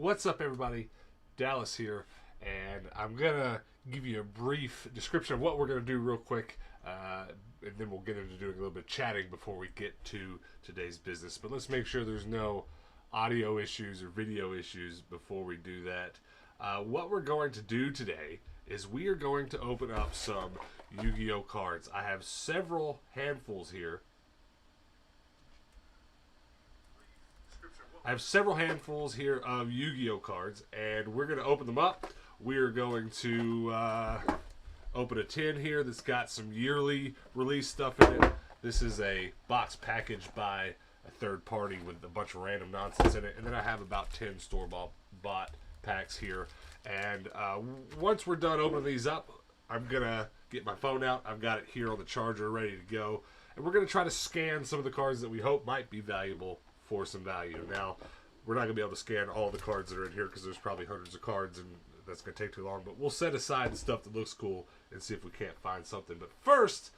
What's up, everybody? Dallas here, and I'm gonna give you a brief description of what we're gonna do real quick, and then we'll get into doing a little bit of chatting before we get to today's business. But let's make sure there's no audio issues or video issues before we do that. What we're going to do today is we are going to open up some Yu-Gi-Oh cards. I have several handfuls here. I have several handfuls here of Yu-Gi-Oh cards, and we're going to open them up. We're going to open a tin here that's got some yearly release stuff in it. This is a box packaged by a third party with a bunch of random nonsense in it. And then I have about 10 store-bought packs here. And once we're done opening these up, I'm going to get my phone out. I've got it here on the charger ready to go. And we're going to try to scan some of the cards that we hope might be valuable for some value. Now, we're not going to be able to scan all the cards that are in here because there's probably hundreds of cards and that's going to take too long. But we'll set aside the stuff that looks cool and see if we can't find something. But first,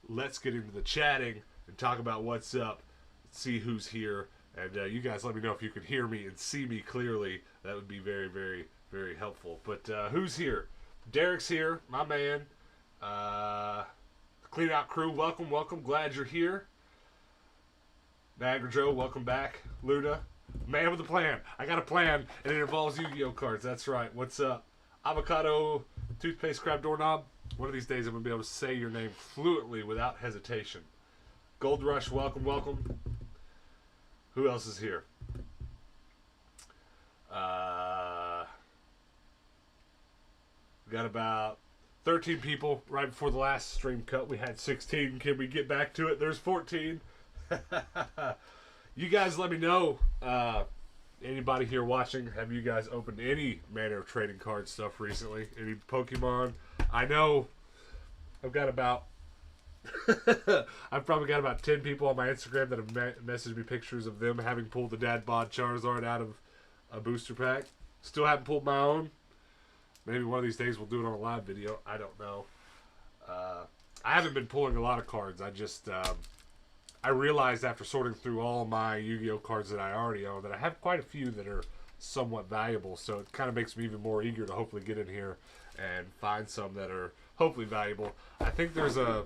let's get into the chatting and talk about what's up, see who's here. And you guys let me know if you can hear me and see me clearly. That would be very, very, very helpful. But who's here? Derek's here, my man. Clean Out Crew, welcome, welcome. Glad you're here. Niagara Joe, welcome back. Luna, man with a plan. I got a plan, and it involves Yu-Gi-Oh cards. That's right. What's up? Avocado, Toothpaste Crab Doorknob. One of these days I'm going to be able to say your name fluently without hesitation. Gold Rush, welcome, welcome. Who else is here? We got about 13 people right before the last stream cut. We had 16. Can we get back to it? There's 14. You guys let me know, anybody here watching, have you guys opened any Manner of Trading card stuff recently? Any Pokemon? I know I've got about I've probably got about 10 people on my Instagram that have messaged me pictures of them having pulled the Dad Bod Charizard out of a booster pack. Still haven't pulled my own. Maybe one of these days we'll do it on a live video. I don't know. I haven't been pulling a lot of cards. I just I realized after sorting through all my Yu-Gi-Oh cards that I already own that I have quite a few that are somewhat valuable. So it kind of makes me even more eager to hopefully get in here and find some that are hopefully valuable. I think there's a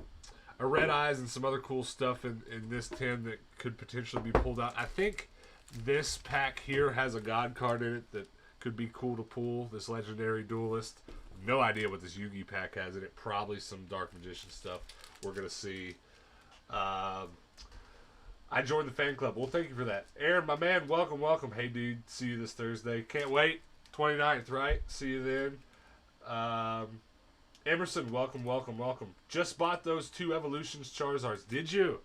Red Eyes and some other cool stuff in this tin that could potentially be pulled out. I think this pack here has a God card in it that could be cool to pull. This Legendary Duelist. No idea what this Yu-Gi pack has in it. Probably some Dark Magician stuff. We're going to see. I joined the fan club. Well, thank you for that. Aaron, my man, welcome, welcome. Hey, dude, see you this Thursday. Can't wait. 29th, right? See you then. Emerson, welcome, welcome, welcome. Just bought those 2 Evolutions Charizards. Did you?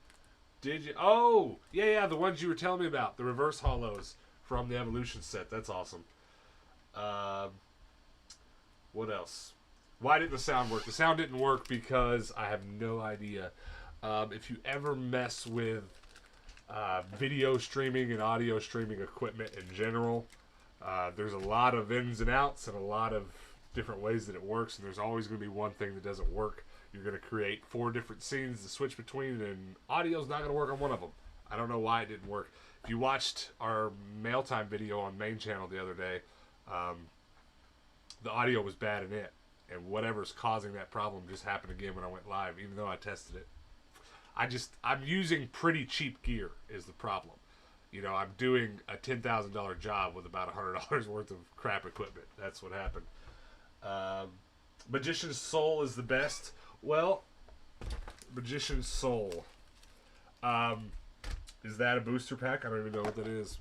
Did you? Oh, yeah, the ones you were telling me about. The reverse holos from the Evolution set. That's awesome. What else? Why didn't the sound work? The sound didn't work because I have no idea. If you ever mess with video streaming and audio streaming equipment in general, there's a lot of ins and outs and a lot of different ways that it works, and there's always going to be one thing that doesn't work. You're going to create 4 different scenes to switch between, and audio's not going to work on one of them. I don't know why it didn't work. If you watched our mail time video on main channel the other day, the audio was bad in it, and whatever's causing that problem just happened again when I went live, even though I tested it. I'm using pretty cheap gear is the problem. You know, I'm doing a $10,000 job with about $100 worth of crap equipment. That's what happened. Magician's Soul is the best. Well, Magician's Soul. Is that a booster pack? I don't even know what that is.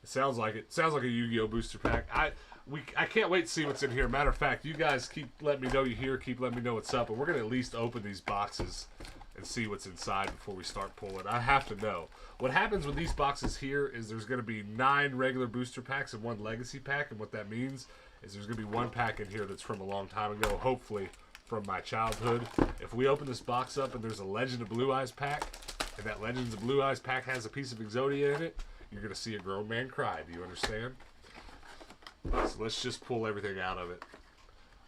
It sounds like it. Sounds like a Yu-Gi-Oh booster pack. I can't wait to see what's in here. Matter of fact, you guys keep letting me know you're here. Keep letting me know what's up. And we're going to at least open these boxes and see what's inside before we start pulling. I have to know. What happens with these boxes here is there's going to be 9 regular booster packs and 1 legacy pack. And what that means is there's going to be 1 pack in here that's from a long time ago, hopefully from my childhood. If we open this box up and there's a Legend of Blue Eyes pack, and that Legends of Blue Eyes pack has a piece of Exodia in it, you're going to see a grown man cry. Do you understand? So let's just pull everything out of it.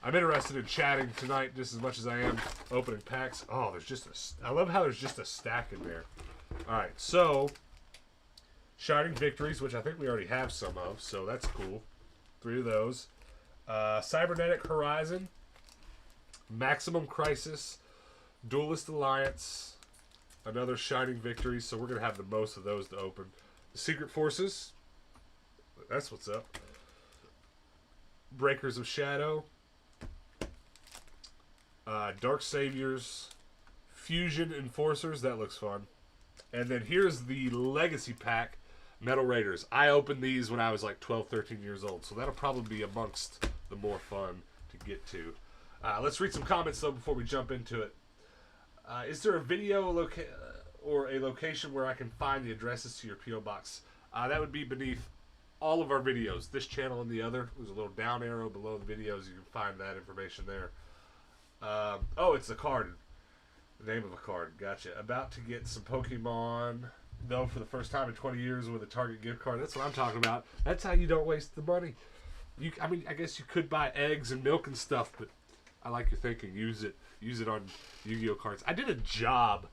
I'm interested in chatting tonight just as much as I am opening packs. Oh, there's just I love how there's just a stack in there. All right, so Shining Victories, which I think we already have some of, so that's cool. 3 of those. Cybernetic Horizon, Maximum Crisis, Duelist Alliance, another Shining Victory, so we're going to have the most of those to open. The Secret Forces, that's what's up. Breakers of Shadow, Dark Saviors, Fusion Enforcers, that looks fun. And then here's the Legacy Pack, Metal Raiders. I opened these when I was like 12, 13 years old, so that'll probably be amongst the more fun to get to. Let's read some comments, though, before we jump into it. Is there a video or a location where I can find the addresses to your P.O. Box? That would be beneath all of our videos, this channel and the other. There's a little down arrow below the videos. You can find that information there. Oh, it's a card. The name of a card. Gotcha. About to get some Pokemon, though, for the first time in 20 years with a Target gift card. That's what I'm talking about. That's how you don't waste the money. I mean, I guess you could buy eggs and milk and stuff, but I like your thinking. Use it on Yu-Gi-Oh cards. I did a job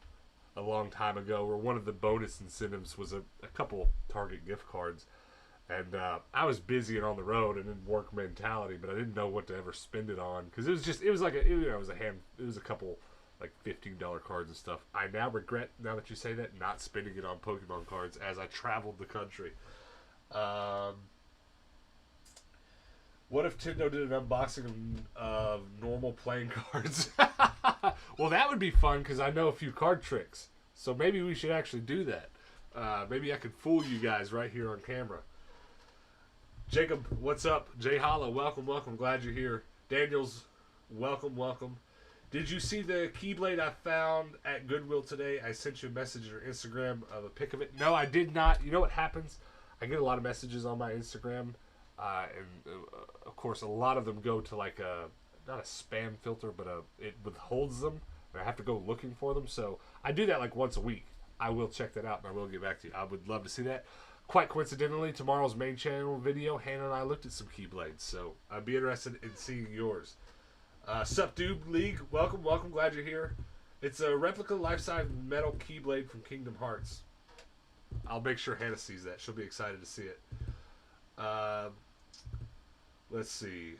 a long time ago where one of the bonus incentives was a couple Target gift cards, and I was busy and on the road and in work mentality, but I didn't know what to ever spend it on because it was a couple like $15 cards and stuff. I now regret, now that you say that, not spending it on Pokemon cards as I traveled the country. What if Tendo did an unboxing of normal playing cards? Well, that would be fun because I know a few card tricks. So maybe we should actually do that. Maybe I could fool you guys right here on camera. Jacob, what's up? Jay Holla, welcome, welcome. Glad you're here. Daniels, welcome, welcome. Did you see the Keyblade I found at Goodwill today? I sent you a message on your Instagram of a pic of it. No, I did not. You know what happens? I get a lot of messages on my Instagram. Of course, a lot of them go to like not a spam filter, but it withholds them. And I have to go looking for them. So I do that like once a week. I will check that out and I will get back to you. I would love to see that. Quite coincidentally, tomorrow's main channel video, Hannah and I looked at some Keyblades. So I'd be interested in seeing yours. Sup, Dude League, welcome, welcome. Glad you're here. It's a replica life-size metal Keyblade from Kingdom Hearts. I'll make sure Hannah sees that. She'll be excited to see it. Let's see.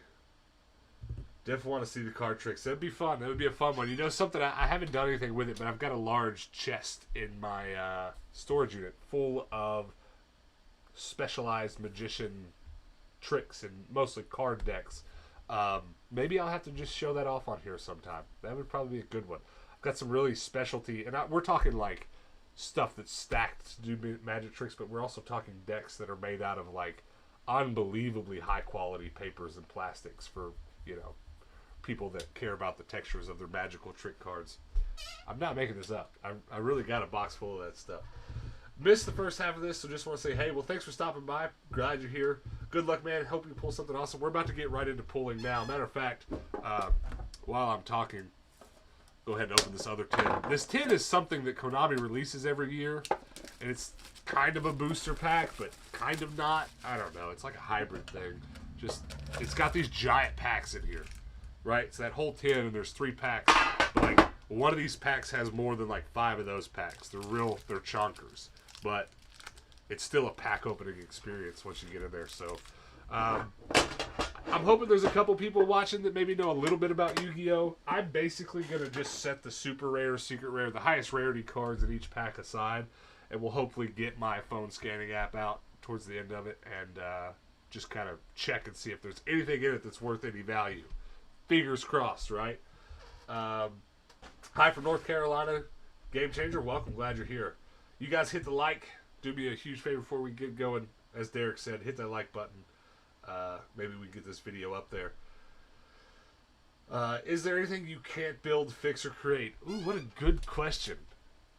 Definitely want to see the card tricks. That'd be fun. That would be a fun one. You know something? I haven't done anything with it, but I've got a large chest in my storage unit full of specialized magician tricks and mostly card decks. Maybe I'll have to just show that off on here sometime. That would probably be a good one. I've got some really specialty, and we're talking like stuff that's stacked to do magic tricks, but we're also talking decks that are made out of like unbelievably high quality papers and plastics for, you know, people that care about the textures of their magical trick cards. I'm not making this up. I really got a box full of that stuff. Missed the first half of this, so just want to say, hey, well, thanks for stopping by. Glad you're here. Good luck, man. Hope you pull something awesome. We're about to get right into pulling now. Matter of fact, while I'm talking, go ahead and open this other tin. This tin is something that Konami releases every year, and it's kind of a booster pack, but kind of not. I don't know. It's like a hybrid thing. Just, it's got these giant packs in here, right? It's that whole tin, and there's 3 packs. But like, one of these packs has more than like 5 of those packs. They're chonkers. But it's still a pack opening experience once you get in there. So I'm hoping there's a couple people watching that maybe know a little bit about Yu-Gi-Oh! I'm basically going to just set the super rare, secret rare, the highest rarity cards in each pack aside. And we'll hopefully get my phone scanning app out towards the end of it and just kind of check and see if there's anything in it that's worth any value. Fingers crossed, right? Hi from North Carolina. Game Changer, welcome. Glad you're here. You guys hit the like. Do me a huge favor before we get going. As Derek said, hit that like button. Maybe we can get this video up there. Is there anything you can't build, fix, or create? Ooh, what a good question.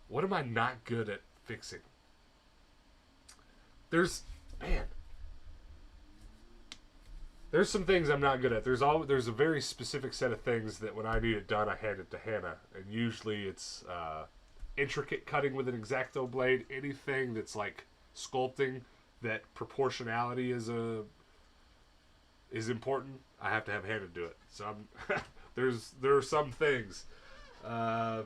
What am I not good at fixing? There's some things I'm not good at. There's a very specific set of things that when I need it done, I hand it to Hannah. And usually it's intricate cutting with an X-Acto blade. Anything that's like sculpting, that proportionality is important. I have to have Hannah do it. So there are some things. Hi,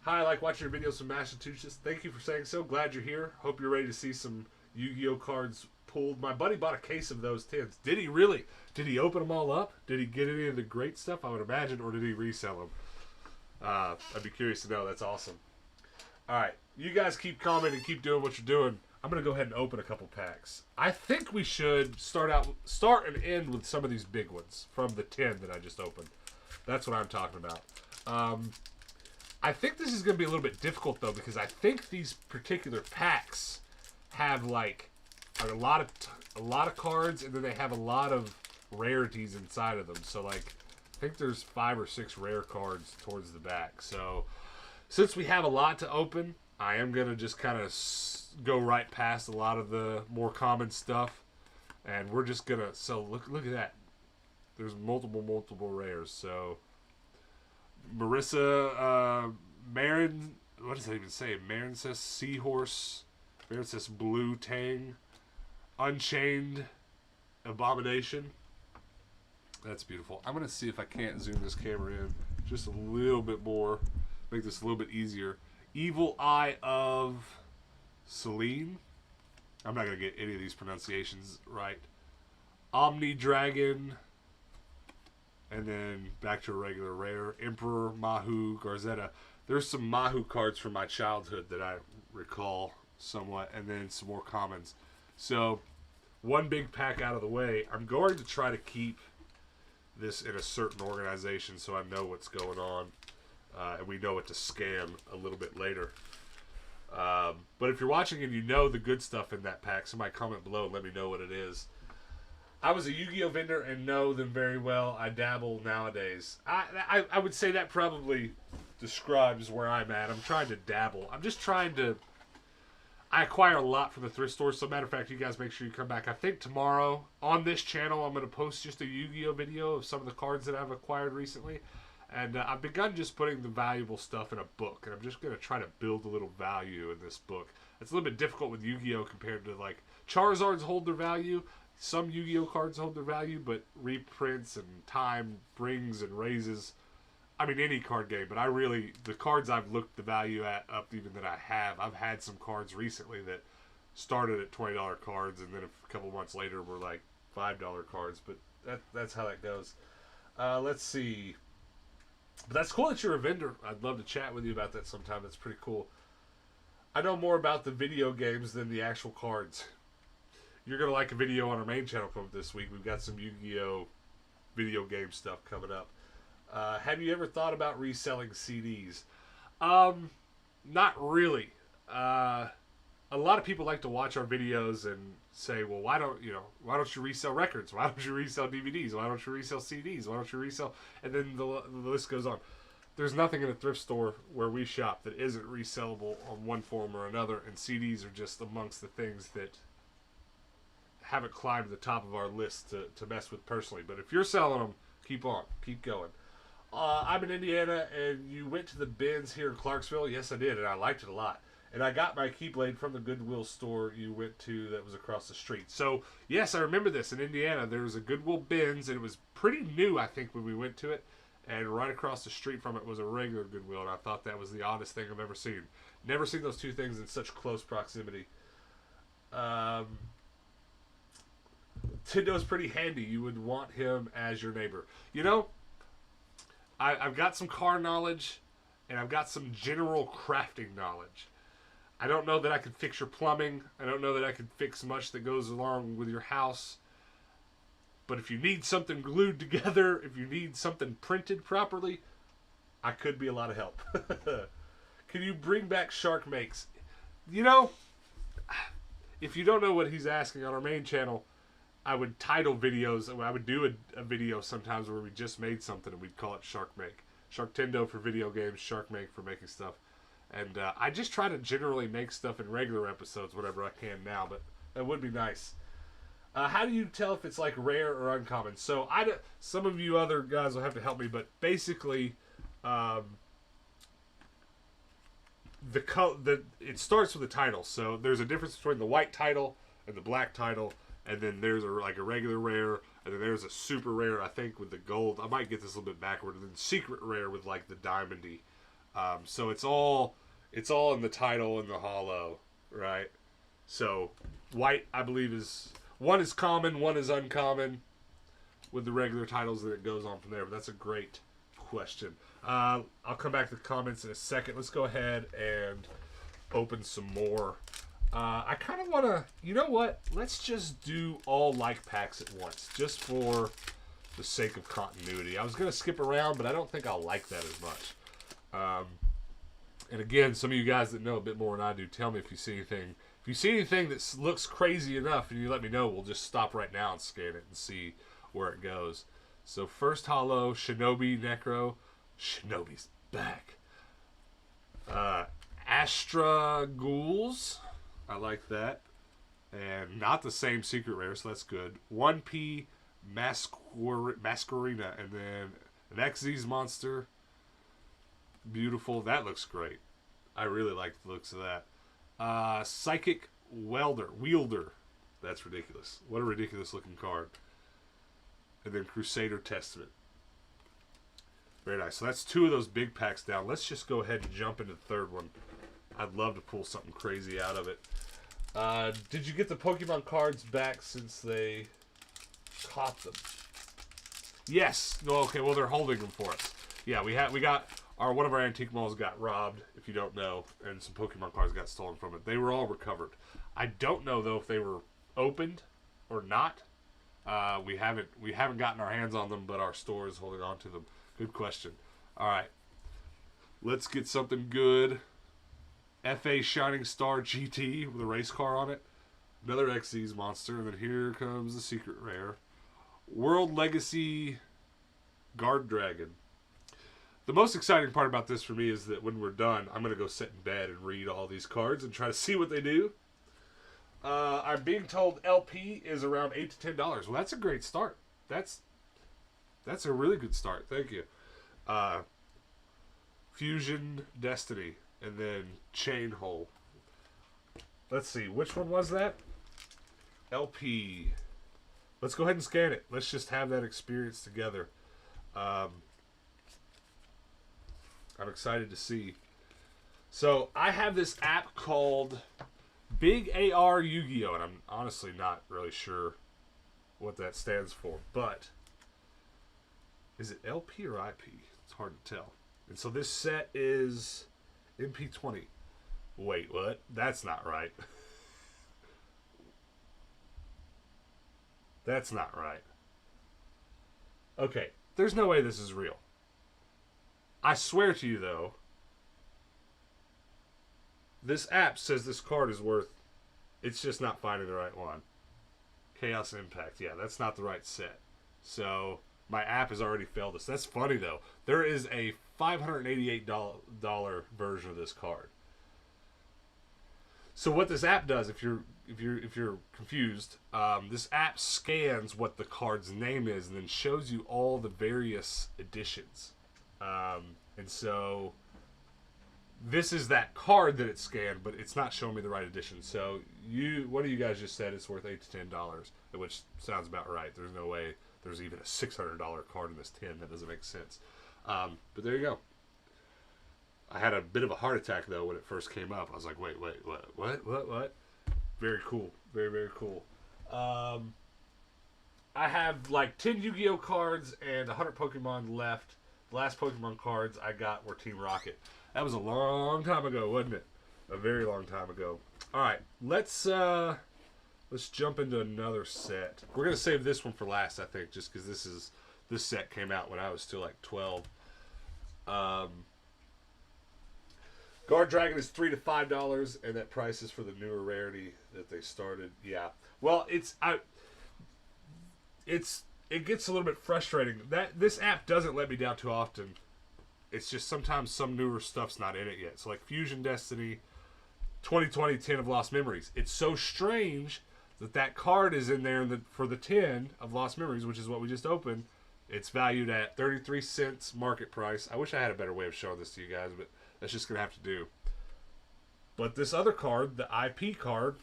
I like watching your videos from Massachusetts. Thank you for saying so. Glad you're here. Hope you're ready to see some Yu-Gi-Oh cards pulled. My buddy bought a case of those tins. Did he really? Did he open them all up? Did he get any of the great stuff, I would imagine, or did he resell them? I'd be curious to know. That's awesome. All right, you guys keep commenting, keep doing what you're doing. I'm gonna go ahead and open a couple packs. I think we should start and end with some of these big ones from the 10 that I just opened. That's what I'm talking about. I think this is gonna be a little bit difficult though, because I think these particular packs have like a lot of cards, and then they have a lot of rarities inside of them. So like, I think there's 5 or 6 rare cards towards the back. So since we have a lot to open, I am gonna just kind of go right past a lot of the more common stuff, and we're just gonna. So look at that. There's multiple rares. So Marissa, Marin, what does that even say? Marin says Seahorse. Marin says Blue Tang. Unchained Abomination. That's beautiful. I'm going to see if I can't zoom this camera in just a little bit more. Make this a little bit easier. Evil Eye of Selene. I'm not going to get any of these pronunciations right. Omni Dragon. And then back to a regular rare. Emperor, Mahu, Garzetta. There's some Mahu cards from my childhood that I recall somewhat. And then some more commons. So, one big pack out of the way. I'm going to try to keep this in a certain organization so I know what's going on. And we know what to scan a little bit later. But if you're watching and you know the good stuff in that pack, somebody comment below and let me know what it is. I was a Yu-Gi-Oh vendor and know them very well. I dabble nowadays. I would say that probably describes where I'm at. I'm trying to dabble. I'm just trying to... I acquire a lot from the thrift store. So, matter of fact, you guys make sure you come back. I think tomorrow on this channel, I'm going to post just a Yu-Gi-Oh video of some of the cards that I've acquired recently. And I've begun just putting the valuable stuff in a book. And I'm just going to try to build a little value in this book. It's a little bit difficult with Yu-Gi-Oh compared to, like, Charizards hold their value. Some Yu-Gi-Oh cards hold their value, but reprints and time brings and raises. I mean, any card game, but the cards I've looked the value at up even that I have, I've had some cards recently that started at $20 cards, and then a couple months later were like $5 cards, but that's how that goes. Let's see. But that's cool that you're a vendor. I'd love to chat with you about that sometime. That's pretty cool. I know more about the video games than the actual cards. You're going to like a video on our main channel coming this week. We've got some Yu-Gi-Oh video game stuff coming up. Have you ever thought about reselling CDs? Not really. A lot of people like to watch our videos and say, well, why don't you resell records? Why don't you resell DVDs? Why don't you resell CDs? Why don't you resell? And then the list goes on. There's nothing in a thrift store where we shop that isn't resellable on one form or another, and CDs are just amongst the things that haven't climbed to the top of our list to mess with personally. But if you're selling them, keep on. Keep going. I'm in Indiana, and you went to the bins here in Clarksville. Yes, I did, and I liked it a lot. And I got my Keyblade from the Goodwill store you went to that was across the street. So, yes, I remember this. In Indiana, there was a Goodwill bins, and it was pretty new, I think, when we went to it. And right across the street from it was a regular Goodwill, and I thought that was the oddest thing I've ever seen. Never seen those two things in such close proximity. Tindo's pretty handy. You would want him as your neighbor. You know, I've got some car knowledge, and I've got some general crafting knowledge. I don't know that I can fix your plumbing. I don't know that I can fix much that goes along with your house. But if you need something glued together, if you need something printed properly, I could be a lot of help. Can you bring back Shark Makes? You know, if you don't know what he's asking on our main channel, I would title videos. I would do a video sometimes where we just made something and we'd call it Shark Make. SharkTendo for video games, Shark Make for making stuff. And I just try to generally make stuff in regular episodes whenever I can now, but that would be nice. How do you tell if it's like rare or uncommon? So some of you other guys will have to help me, but basically, it starts with the title. So there's a difference between the white title and the black title, and then there's a regular rare, and then there's a super rare, I think, with the gold. I might get this a little bit backward, and then secret rare with like the diamondy. So it's all in the title and the hollow, right? So white, I believe, is one is common, one is uncommon with the regular titles, that it goes on from there. But that's a great question. I'll come back to the comments in a second. Let's go ahead and open some more. I kind of want to, you know what? Let's just do all like packs at once, just for the sake of continuity. I was going to skip around, but I don't think I'll like that as much. And again, some of you guys that know a bit more than I do, tell me if you see anything. If you see anything that looks crazy enough, and you let me know, we'll just stop right now and scan it and see where it goes. So first holo, Shinobi Necro. Shinobi's back. Astra Ghouls. I like that. And not the same secret rare, so that's good. 1P Masquerina. And then an XZ's monster. Beautiful. That looks great. I really like the looks of that. Psychic Wielder. That's ridiculous. What a ridiculous looking card. And then Crusader Testament. Very nice. So that's two of those big packs down. Let's just go ahead and jump into the third one. I'd love to pull something crazy out of it. Did you get the Pokemon cards back since they caught them? Yes. No. Okay. Well, they're holding them for us. Yeah, we got one of our antique malls got robbed, if you don't know, and some Pokemon cards got stolen from it. They were all recovered. I don't know though if they were opened or not. We haven't gotten our hands on them, but our store is holding on to them. Good question. All right, let's get something good. FA Shining Star GT with a race car on it. Another XZ's monster, and then here comes the secret rare. World Legacy Guard Dragon. The most exciting part about this for me is that when we're done, I'm going to go sit in bed and read all these cards and try to see what they do. I'm being told LP is around $8 to $10. Well, that's a great start. That's a really good start. Thank you. Fusion Destiny, and then Chain Hole. Let's see, which one was that? LP. Let's go ahead and scan it. Let's just have that experience together. I'm excited to see. So I have this app called Big AR Yu-Gi-Oh! And I'm honestly not really sure what that stands for. But is it LP or IP? It's hard to tell. And so this set is MP20. Wait, what? That's not right. That's not right. Okay, there's no way this is real. I swear to you, though, this app says this card is worth... It's just not finding the right one. Chaos Impact. Yeah, that's not the right set. So my app has already failed us. That's funny, though. There is a $588 version of this card. So what this app does, if you're confused, this app scans what the card's name is and then shows you all the various editions. And so this is that card that it scanned, but it's not showing me the right edition. So one of you guys just said it's worth $8 to $10, which sounds about right. There's no way there's even a $600 card in this tin. That doesn't make sense. But there you go. I had a bit of a heart attack though when it first came up. I was like, wait, what? Very cool. Very, very cool. I have like 10 Yu-Gi-Oh cards and 100 Pokemon left. The last Pokemon cards I got were Team Rocket. That was a long time ago, wasn't it? A very long time ago. All right, let's jump into another set. We're gonna save this one for last, I think, just because this set came out when I was still like 12. Guard Dragon is $3 to $5, and that price is for the newer rarity that they started. Yeah. Well, it gets a little bit frustrating. This app doesn't let me down too often. It's just sometimes some newer stuff's not in it yet. So like Fusion Destiny, 2020 10 of Lost Memories. It's so strange that card is in there for the 10 of Lost Memories, which is what we just opened. It's valued at 33 cents market price. I wish I had a better way of showing this to you guys, but that's just going to have to do. But this other card, the IP card,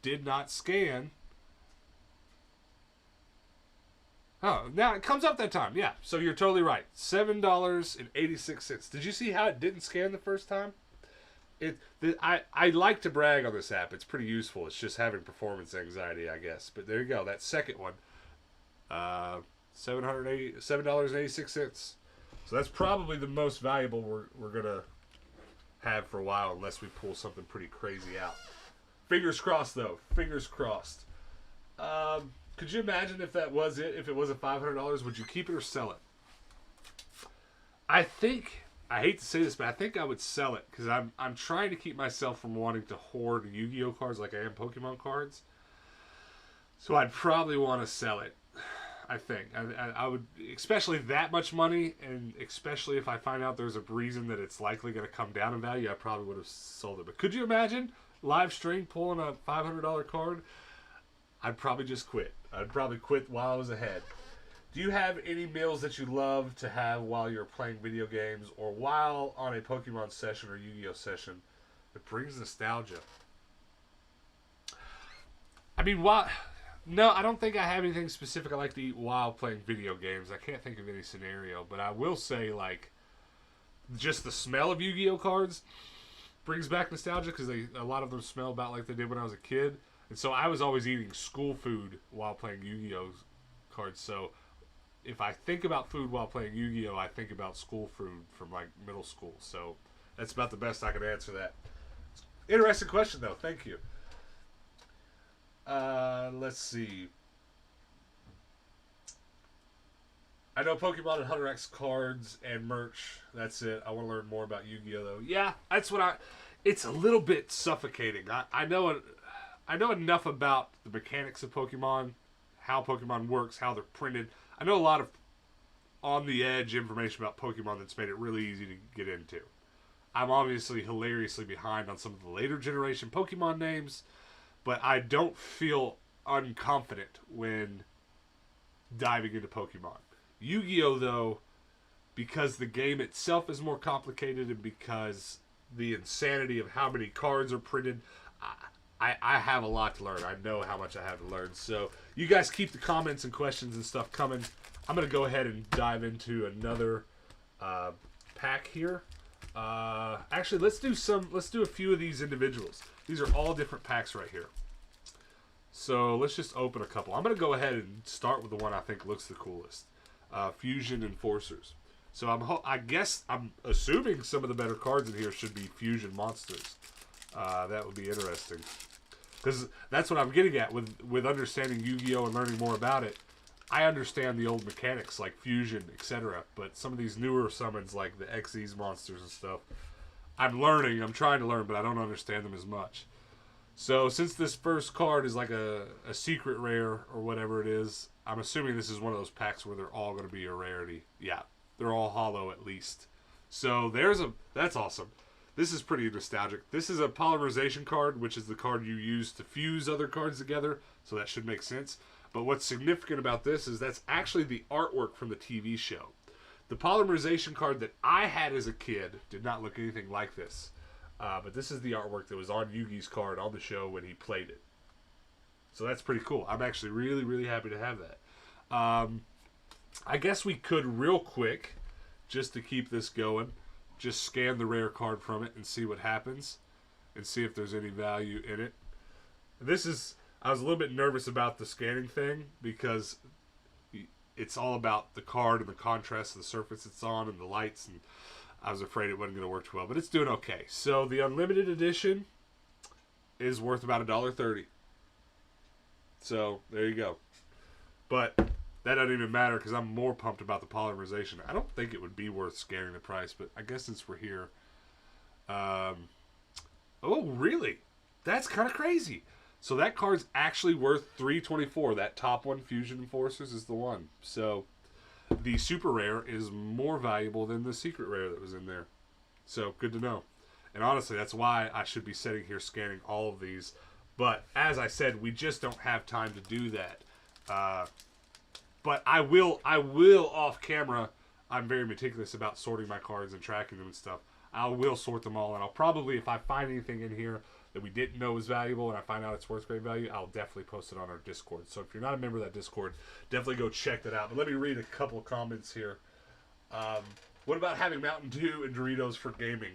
did not scan. Oh, now it comes up that time. Yeah, so you're totally right. $7.86. Did you see how it didn't scan the first time? I like to brag on this app. It's pretty useful. It's just having performance anxiety, I guess. But there you go. That second one, $7.86. So that's probably the most valuable we're gonna have for a while, unless we pull something pretty crazy out. Fingers crossed, though. Fingers crossed. Could you imagine if that was it? If it was a $500, would you keep it or sell it? I think, I hate to say this, but I think I would sell it because I'm trying to keep myself from wanting to hoard Yu-Gi-Oh cards like I am Pokemon cards. So I'd probably want to sell it. I think I would, especially that much money, and especially if I find out there's a reason that it's likely going to come down in value, I probably would have sold it. But could you imagine live stream pulling a $500 card? I'd probably just quit. I'd probably quit while I was ahead. Do you have any meals that you love to have while you're playing video games or while on a Pokemon session or Yu-Gi-Oh session that brings nostalgia? I mean, no, I don't think I have anything specific I like to eat while playing video games. I can't think of any scenario, but I will say, like, just the smell of Yu-Gi-Oh cards brings back nostalgia because a lot of them smell about like they did when I was a kid. And so I was always eating school food while playing Yu-Gi-Oh cards. So if I think about food while playing Yu-Gi-Oh, I think about school food from like middle school. So that's about the best I could answer that. Interesting question, though. Thank you. Let's see. I know Pokemon and Hunter X cards and merch. That's it. I want to learn more about Yu-Gi-Oh, though. Yeah, that's what it's a little bit suffocating. I know enough about the mechanics of Pokemon, how Pokemon works, how they're printed. I know a lot of on-the-edge information about Pokemon that's made it really easy to get into. I'm obviously hilariously behind on some of the later generation Pokemon names, but I don't feel unconfident when diving into Pokemon. Yu-Gi-Oh, though, because the game itself is more complicated and because the insanity of how many cards are printed, I have a lot to learn. I know how much I have to learn. So you guys keep the comments and questions and stuff coming. I'm going to go ahead and dive into another pack here. Actually, let's do a few of these individuals. These are all different packs right here. So let's just open a couple. I'm going to go ahead and start with the one I think looks the coolest. Fusion Enforcers. So I guess I'm assuming some of the better cards in here should be Fusion Monsters. That would be interesting. Because that's what I'm getting at with understanding Yu-Gi-Oh! And learning more about it. I understand the old mechanics like Fusion, etc. But some of these newer summons like the Xyz monsters and stuff, I'm trying to learn, but I don't understand them as much. So since this first card is like a secret rare or whatever it is, I'm assuming this is one of those packs where they're all going to be a rarity. Yeah, they're all hollow at least. So that's awesome. This is pretty nostalgic. This is a Polymerization card, which is the card you use to fuse other cards together, so that should make sense. But what's significant about this is that's actually the artwork from the TV show. The Polymerization card that I had as a kid did not look anything like this. But this is the artwork that was on Yugi's card on the show when he played it. So that's pretty cool. I'm actually really, really happy to have that. I guess we could real quick, just to keep this going, just scan the rare card from it and see what happens and see if there's any value in it. I was a little bit nervous about the scanning thing because it's all about the card and the contrast of the surface it's on and the lights, and I was afraid it wasn't going to work too well, but it's doing okay. So the Unlimited Edition is worth about $1.30. So there you go. But that doesn't even matter because I'm more pumped about the Polymerization. I don't think it would be worth scanning the price, but I guess since we're here. Oh, really? That's kind of crazy. So that card's actually worth $3.24. That top one, Fusion Enforcers, is the one. So the super rare is more valuable than the secret rare that was in there. So good to know. And honestly, that's why I should be sitting here scanning all of these. But as I said, we just don't have time to do that. But I will off camera. I'm very meticulous about sorting my cards and tracking them and stuff. I will sort them all, and I'll probably, if I find anything in here that we didn't know was valuable and I find out it's worth great value, I'll definitely post it on our Discord. So if you're not a member of that Discord, definitely go check that out. But let me read a couple of comments here. What about having Mountain Dew and Doritos for gaming?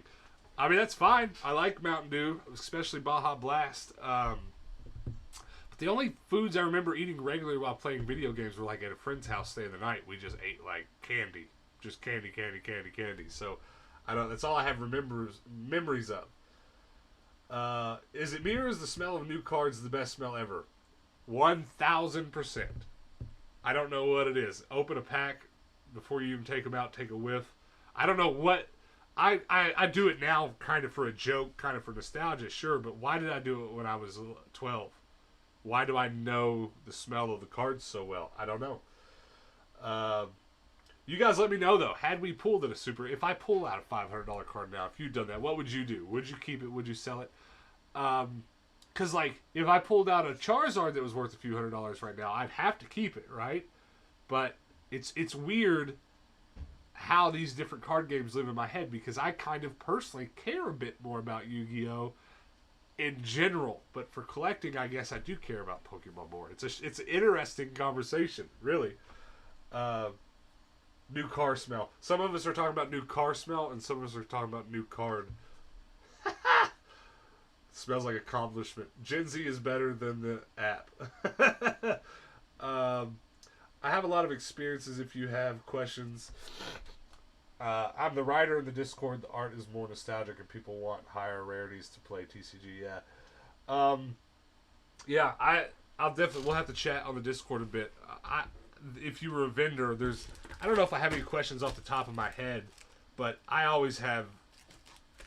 I mean, that's fine. I like Mountain Dew, especially Baja Blast. But the only foods I remember eating regularly while playing video games were like at a friend's house staying the night. We just ate like candy. Just candy, candy, candy, candy. So I don't. That's all I have memories of. Is it me or is the smell of new cards the best smell ever? 1,000%. I don't know what it is. Open a pack before you even take them out. Take a whiff. I don't know what. I do it now kind of for a joke, kind of for nostalgia, sure. But why did I do it when I was 12? Why do I know the smell of the cards so well? I don't know. You guys let me know, though. Had we pulled it a super... If I pull out a $500 card now, if you'd done that, what would you do? Would you keep it? Would you sell it? Because, like, if I pulled out a Charizard that was worth a few $100s right now, I'd have to keep it, right? But it's weird how these different card games live in my head, because I kind of personally care a bit more about Yu-Gi-Oh! In general, but for collecting, I guess I do care about Pokemon more. It's an interesting conversation, really. New car smell. Some of us are talking about new car smell, and some of us are talking about new card. Smells like accomplishment. Gen Z is better than the app. I have a lot of experiences. If you have questions, I'm the writer in the Discord. The art is more nostalgic, and people want higher rarities to play TCG. I'll definitely. We'll have to chat on the Discord a bit. If you were a vendor, I don't know if I have any questions off the top of my head, but I always have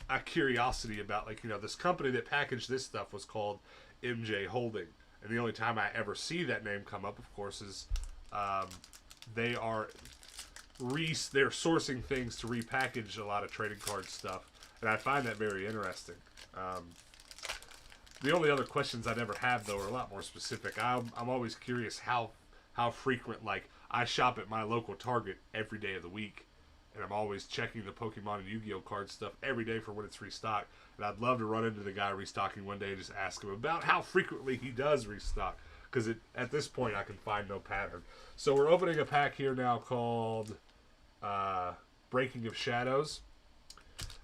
a curiosity about, like, this company that packaged this stuff was called MJ Holding, and the only time I ever see that name come up, of course, is they're sourcing things to repackage a lot of trading card stuff, and I find that very interesting. The only other questions I never have, though, are a lot more specific. I'm always curious how frequent, like, I shop at my local Target every day of the week, and I'm always checking the Pokemon and Yu-Gi-Oh card stuff every day for when it's restocked, and I'd love to run into the guy restocking one day and just ask him about how frequently he does restock, because at this point I can find no pattern. So we're opening a pack here now called Breaking of Shadows,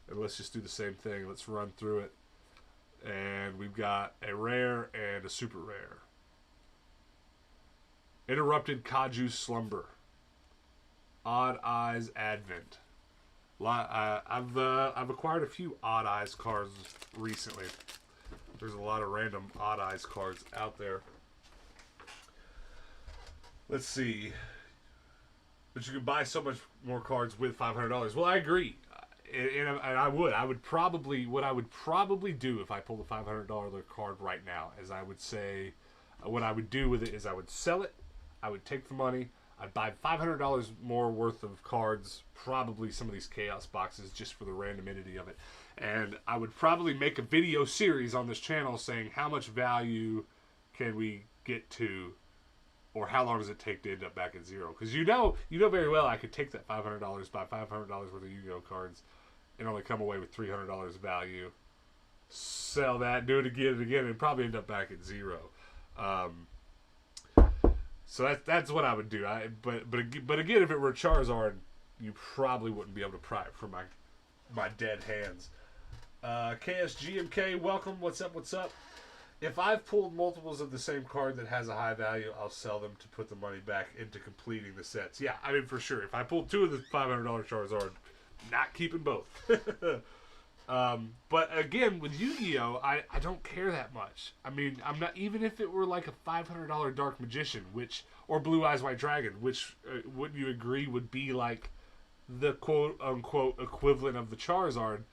and let's just do the same thing. Let's run through it, and we've got a rare and a super rare. Interrupted Kaju Slumber. Odd Eyes Advent. I've acquired a few Odd Eyes cards recently. There's a lot of random Odd Eyes cards out there. Let's see. But you can buy so much more cards with $500. Well, I agree. And I would probably, what I would probably do if I pulled a $500 card right now is I would say, what I would do with it is I would sell it. I would take the money. I'd buy $500 more worth of cards, probably some of these Chaos boxes, just for the randomity of it. And I would probably make a video series on this channel saying how much value can we get to, or how long does it take to end up back at zero. Because you know very well I could take that $500, buy $500 worth of Yu-Gi-Oh cards, and only come away with $300 value. Sell that, do it again and again, and probably end up back at zero. So that's what I would do. But again, if it were Charizard, you probably wouldn't be able to pry it from my dead hands. KSGMK, welcome. What's up? What's up? If I've pulled multiples of the same card that has a high value, I'll sell them to put the money back into completing the sets. Yeah, I mean, for sure. If I pulled two of the $500 Charizard, not keeping both. But again, with Yu-Gi-Oh, I don't care that much. I mean, I'm not, even if it were like a $500 Dark Magician, or Blue Eyes White Dragon, which wouldn't you agree would be like the quote unquote equivalent of the Charizard,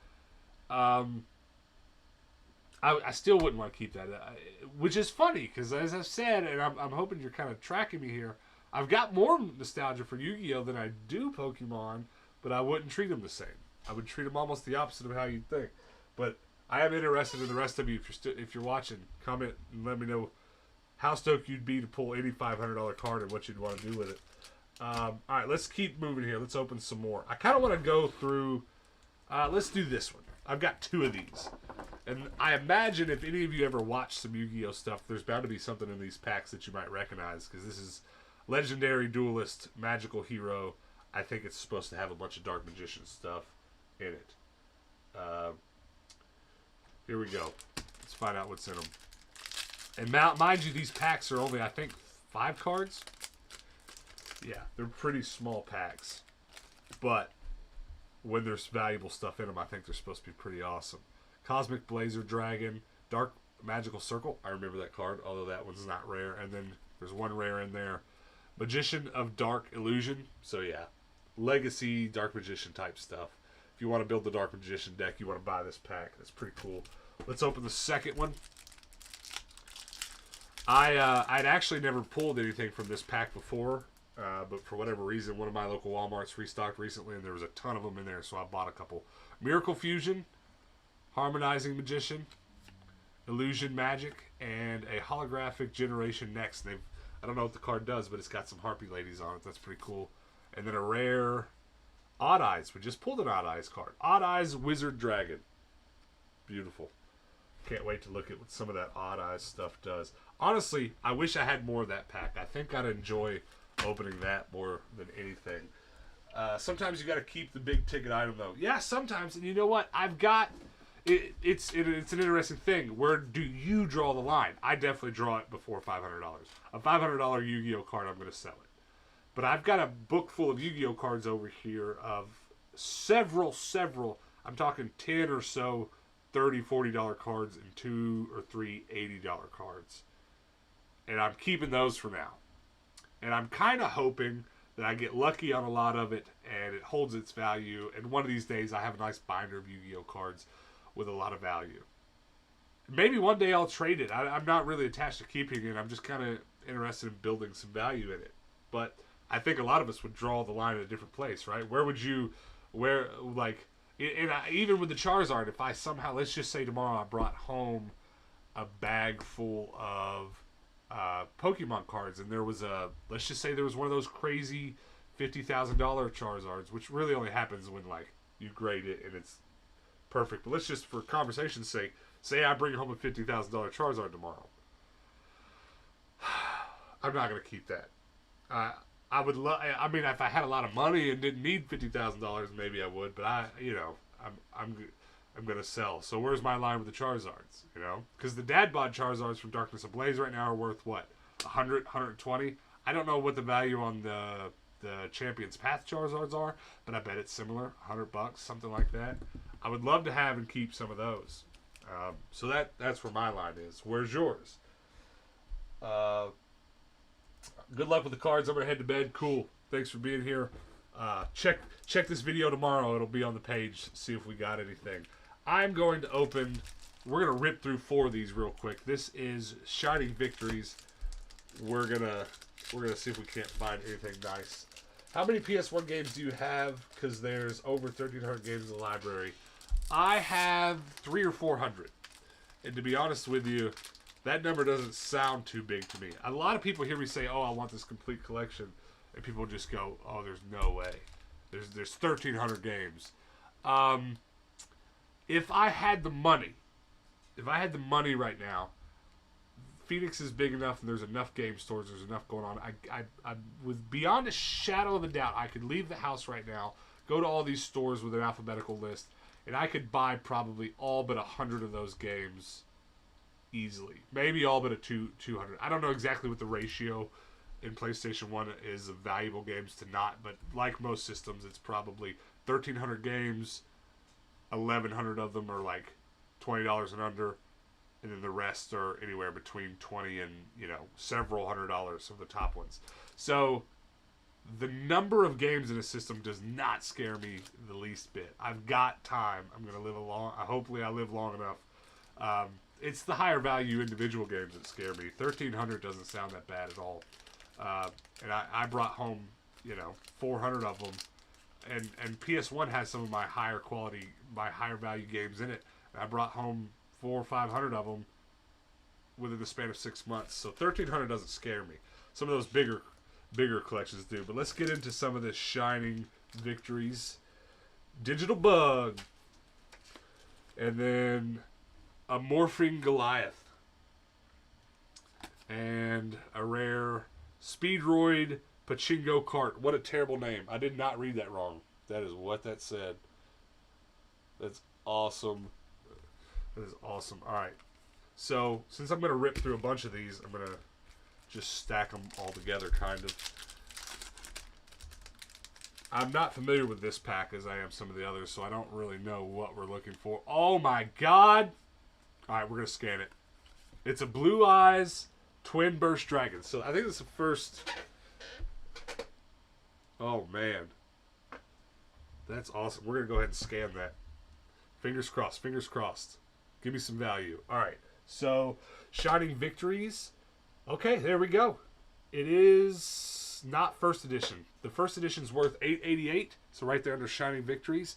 I still wouldn't want to keep that, which is funny because, as I've said, and I'm hoping you're kind of tracking me here, I've got more nostalgia for Yu-Gi-Oh than I do Pokemon, but I wouldn't treat them the same. I would treat them almost the opposite of how you'd think. But I am interested in the rest of you. If you're watching, comment and let me know how stoked you'd be to pull any $500 card and what you'd want to do with it. All right, let's keep moving here. Let's open some more. I kind of want to go through. Let's do this one. I've got two of these, and I imagine if any of you ever watched some Yu-Gi-Oh stuff, there's bound to be something in these packs that you might recognize, because this is Legendary Duelist Magical Hero. I think it's supposed to have a bunch of Dark Magician stuff in it. Here we go. Let's find out what's in them. And mind you, these packs are only, I think, 5 cards. Yeah, they're pretty small packs. But when there's valuable stuff in them, I think they're supposed to be pretty awesome. Cosmic Blazer Dragon, Dark Magical Circle. I remember that card, although that one's not rare. And then there's one rare in there. Magician of Dark Illusion. So yeah, Legacy Dark Magician type stuff. If you want to build the Dark Magician deck, you want to buy this pack. That's pretty cool. Let's open the second one. I'd actually never pulled anything from this pack before, but for whatever reason, one of my local Walmarts restocked recently, and there was a ton of them in there, so I bought a couple. Miracle Fusion, Harmonizing Magician, Illusion Magic, and a Holographic Generation Next. I don't know what the card does, but it's got some Harpy Ladies on it. That's pretty cool. And then a rare Odd Eyes. We just pulled an Odd Eyes card. Odd Eyes Wizard Dragon. Beautiful. Can't wait to look at what some of that Odd Eyes stuff does. Honestly, I wish I had more of that pack. I think I'd enjoy opening that more than anything. Sometimes you got to keep the big ticket item, though. Yeah, sometimes. And you know what? I've got... It's an interesting thing. Where do you draw the line? I definitely draw it before $500. A $500 Yu-Gi-Oh card, I'm going to sell it. But I've got a book full of Yu-Gi-Oh cards over here of several, I'm talking 10 or so $30, $40 cards and 2 or 3 $80 cards. And I'm keeping those for now. And I'm kind of hoping that I get lucky on a lot of it and it holds its value. And one of these days I have a nice binder of Yu-Gi-Oh cards with a lot of value. Maybe one day I'll trade it. I'm not really attached to keeping it. I'm just kind of interested in building some value in it. But I think a lot of us would draw the line at a different place, right? Where would you, even with the Charizard, if I somehow, let's just say tomorrow I brought home a bag full of Pokemon cards, and there was let's just say there was one of those crazy $50,000 Charizards, which really only happens when, like, you grade it and it's perfect. But let's just, for conversation's sake, say I bring home a $50,000 Charizard tomorrow. I'm not going to keep that. I would love. I mean, if I had a lot of money and didn't need $50,000, maybe I would. But I'm gonna sell. So where's my line with the Charizards? You know, because the dad bod Charizards from Darkness Ablaze right now are worth what, 100, 120. I don't know what the value on the Champion's Path Charizards are, but I bet it's similar, $100, something like that. I would love to have and keep some of those. So that's where my line is. Where's yours? Good luck with the cards. I'm going to head to bed. Cool. Thanks for being here. Check this video tomorrow. It'll be on the page. See if we got anything. I'm going to open... We're going to rip through 4 of these real quick. This is Shining Victories. We're gonna see if we can't find anything nice. How many PS1 games do you have? Because there's over 1,300 games in the library. I have 300 or 400. And to be honest with you... That number doesn't sound too big to me. A lot of people hear me say, "Oh, I want this complete collection," and people just go, "Oh, there's no way. There's 1,300 games." If I had the money right now, Phoenix is big enough, and there's enough game stores. There's enough going on. I with beyond a shadow of a doubt, I could leave the house right now, go to all these stores with an alphabetical list, and I could buy probably all but 100 of those games. Easily. Maybe all but 200. I don't know exactly what the ratio in PlayStation 1 is of valuable games to not, but like most systems, it's probably 1,300 games, 1,100 of them are like $20 and under, and then the rest are anywhere between $20 and, several $100 of the top ones. So the number of games in a system does not scare me the least bit. I've got time. I'm going to live hopefully I live long enough. It's the higher value individual games that scare me. 1,300 doesn't sound that bad at all. And I brought home, 400 of them. And PS1 has some of my higher quality, my higher value games in it. And I brought home 400 or 500 of them within the span of 6 months. So 1,300 doesn't scare me. Some of those bigger collections do. But let's get into some of the Shining Victories. Digital Bug. And then... a Morphing Goliath, and a rare Speedroid Pachinko Kart. What a terrible name. I did not read that wrong. That is what that said. That's awesome. That is awesome. All right. So since I'm going to rip through a bunch of these, I'm going to just stack them all together, kind of. I'm not familiar with this pack as I am some of the others, so I don't really know what we're looking for. Oh my God! All right, we're going to scan it. It's a Blue Eyes Twin Burst Dragon. So I think it's the first... Oh, man. That's awesome. We're going to go ahead and scan that. Fingers crossed. Fingers crossed. Give me some value. All right. So, Shining Victories. Okay, there we go. It is not first edition. The first edition is worth $8.88. So right there under Shining Victories,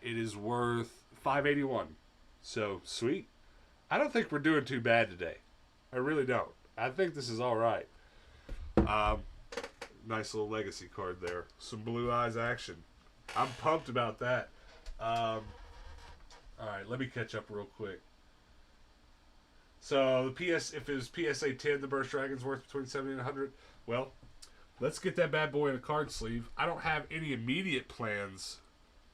it is worth $5.81. So sweet. I don't think we're doing too bad today. I really don't. I think this is all right. Nice little legacy card there. Some Blue Eyes action. I'm pumped about that. All right, let me catch up real quick. So the if it was PSA 10, the Burst Dragon's worth between 70 and 100. Well, let's get that bad boy in a card sleeve. I don't have any immediate plans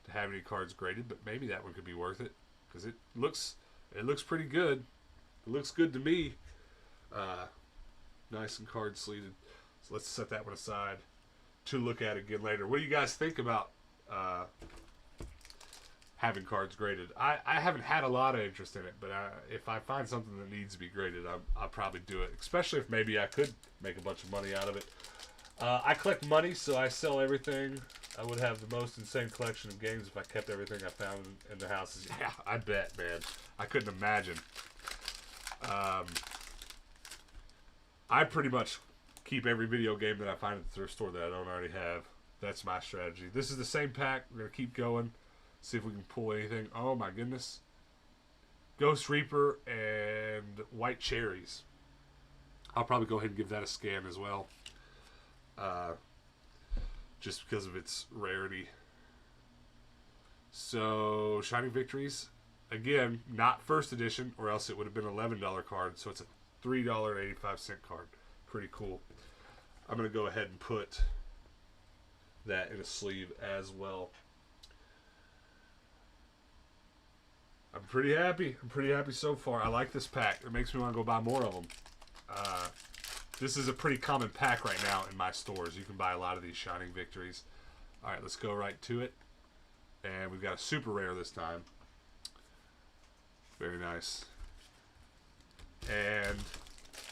to have any cards graded, but maybe that one could be worth it because it looks pretty good. It looks good to me. Nice and card sleeved. So let's set that one aside to look at again later. What do you guys think about having cards graded? I haven't had a lot of interest in it, but if I find something that needs to be graded, I'll probably do it, especially if maybe I could make a bunch of money out of it. I collect money, so I sell everything. I would have the most insane collection of games if I kept everything I found in the houses. Yeah, I bet, man. I couldn't imagine. I pretty much keep every video game that I find at the thrift store that I don't already have. That's my strategy. This is the same pack. We're going to keep going. See if we can pull anything. Oh, my goodness. Ghost Reaper and White Cherries. I'll probably go ahead and give that a scan as well. Just because of its rarity. So, Shining Victories. Again, not first edition, or else it would have been an $11 card. So, it's a $3.85 card. Pretty cool. I'm going to go ahead and put that in a sleeve as well. I'm pretty happy. I'm pretty happy so far. I like this pack. It makes me want to go buy more of them. This is a pretty common pack right now in my stores. You can buy a lot of these Shining Victories. All right, let's go right to it. And we've got a super rare this time. Very nice. And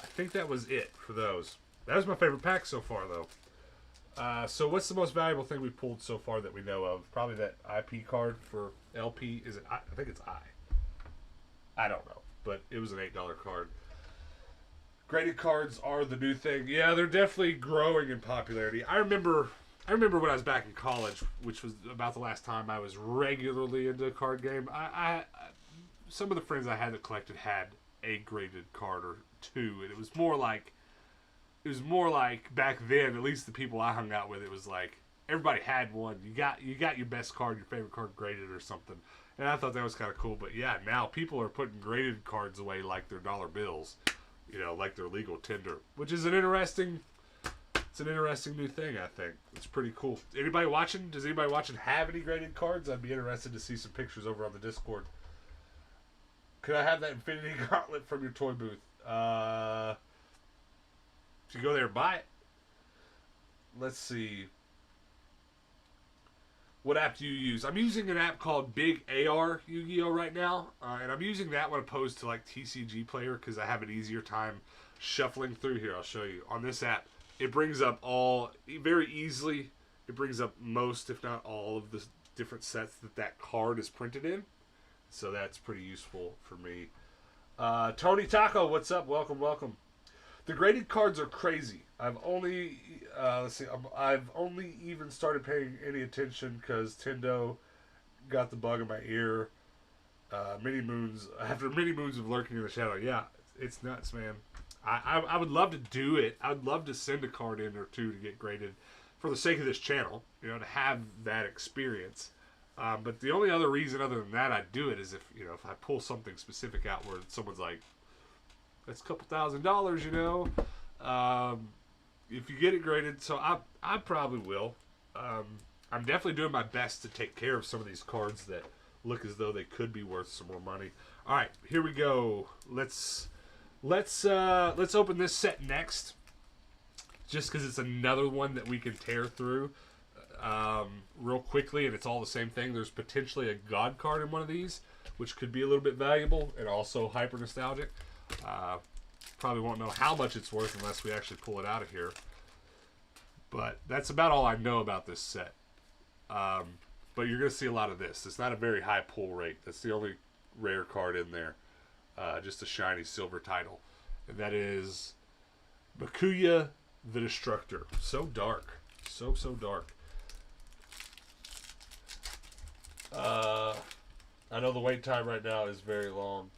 I think that was it for those. That was my favorite pack so far, though. So what's the most valuable thing we pulled so far that we know of? Probably that IP card for LP. Is it? I think it's I don't know, but it was an $8 card. Graded cards are the new thing. Yeah, they're definitely growing in popularity. I remember when I was back in college, which was about the last time I was regularly into a card game. Some of the friends I had that collected had a graded card or two, and it was more like back then, at least the people I hung out with, it was like everybody had one. You got your best card, your favorite card graded or something. And I thought that was kind of cool. But yeah, now people are putting graded cards away like they're dollar bills. You know, like their legal tender, which is an interesting new thing, I think. It's pretty cool. Anybody watching? Does anybody watching have any graded cards? I'd be interested to see some pictures over on the Discord. Could I have that Infinity Gauntlet from your toy booth? If you go there and buy it. Let's see. What app do you use? I'm using an app called Big AR Yu-Gi-Oh right now, and I'm using that one opposed to like TCG Player because I have an easier time shuffling through here. I'll show you. On this app, it brings up very easily. It brings up most, if not all, of the different sets that card is printed in. So that's pretty useful for me. Tony Taco, what's up? Welcome, welcome. The graded cards are crazy. I've only even started paying any attention because Tendo got the bug in my ear. After many moons of lurking in the shadow. Yeah, it's nuts, man. I would love to do it. I would love to send a card in or two to get graded for the sake of this channel, to have that experience. But the only other reason other than that I'd do it is if I pull something specific out where someone's like, that's a couple $1,000s, if you get it graded. So I probably will. I'm definitely doing my best to take care of some of these cards that look as though they could be worth some more money. All right, here we go. Let's open this set next, just because it's another one that we can tear through real quickly, and it's all the same thing. There's potentially a God card in one of these, which could be a little bit valuable and also hyper nostalgic. Probably won't know how much it's worth unless we actually pull it out of here. But that's about all I know about this set. But you're going to see a lot of this. It's not a very high pull rate. That's the only rare card in there. Just a shiny silver title. And that is YUGIOH the Destructor. So dark. So dark. I know the wait time right now is very long.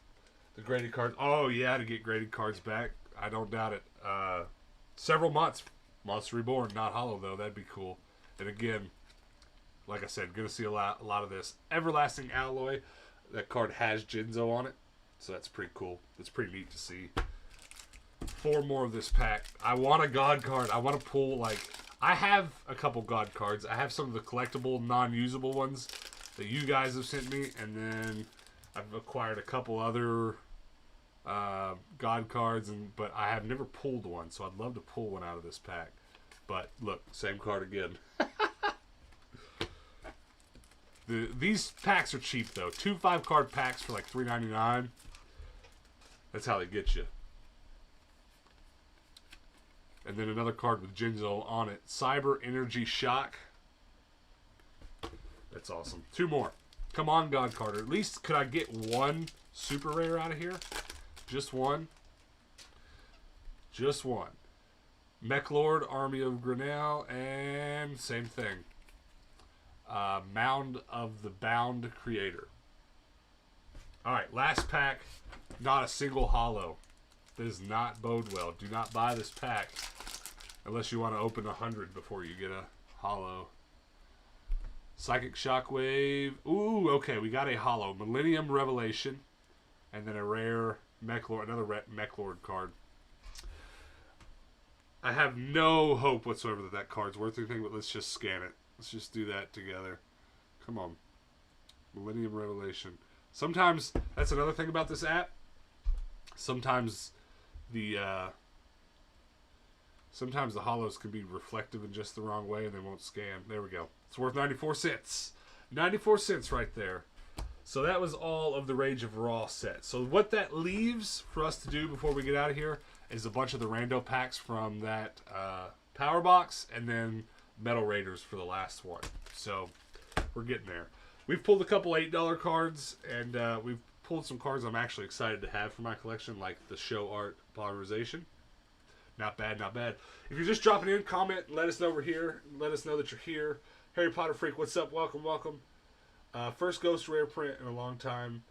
The graded cards. Oh, yeah, to get graded cards back. I don't doubt it. Several months. Monster Reborn, not hollow, though. That'd be cool. And again, like I said, going to see a lot of this. Everlasting Alloy. That card has Jinzo on it. So that's pretty cool. It's pretty neat to see. 4 more of this pack. I want a God card. I want to pull, like... I have a couple God cards. I have some of the collectible, non-usable ones that you guys have sent me. And then I've acquired a couple other God cards. But I have never pulled one. So I'd love to pull one out of this pack. But look, same card again. These packs are cheap, though. 2 5-card packs for like $3.99. That's how they get you. And then another card with Jinzo on it. Cyber Energy Shock. That's awesome. 2 more. Come on, God card. Or at least could I get one super rare out of here? Just one. Just one. Mech Lord, Army of Grinnell, and same thing. Mound of the Bound Creator. Alright, last pack. Not a single hollow. Does not bode well. Do not buy this pack unless you want to open 100 before you get a hollow. Psychic Shockwave. Ooh, okay, we got a hollow. Millennium Revelation. And then a rare Mech Lord, another Mech Lord card. I have no hope whatsoever that card's worth anything, but let's just scan it. Let's just do that together. Come on. Millennium Revelation. Sometimes, that's another thing about this app. Sometimes the hollows can be reflective in just the wrong way and they won't scan. There we go. It's worth 94 cents. 94 cents right there. So that was all of the Rage of Raw set. So what that leaves for us to do before we get out of here is a bunch of the rando packs from that Power Box and then Metal Raiders for the last one. So we're getting there. We've pulled a couple $8 cards, and we've pulled some cards I'm actually excited to have for my collection, like the Show Art Polymerization. Not bad, not bad. If you're just dropping in, comment, let us know we're here. Let us know that you're here. Harry Potter Freak, what's up? Welcome, welcome. First Ghost Rare print in a long time.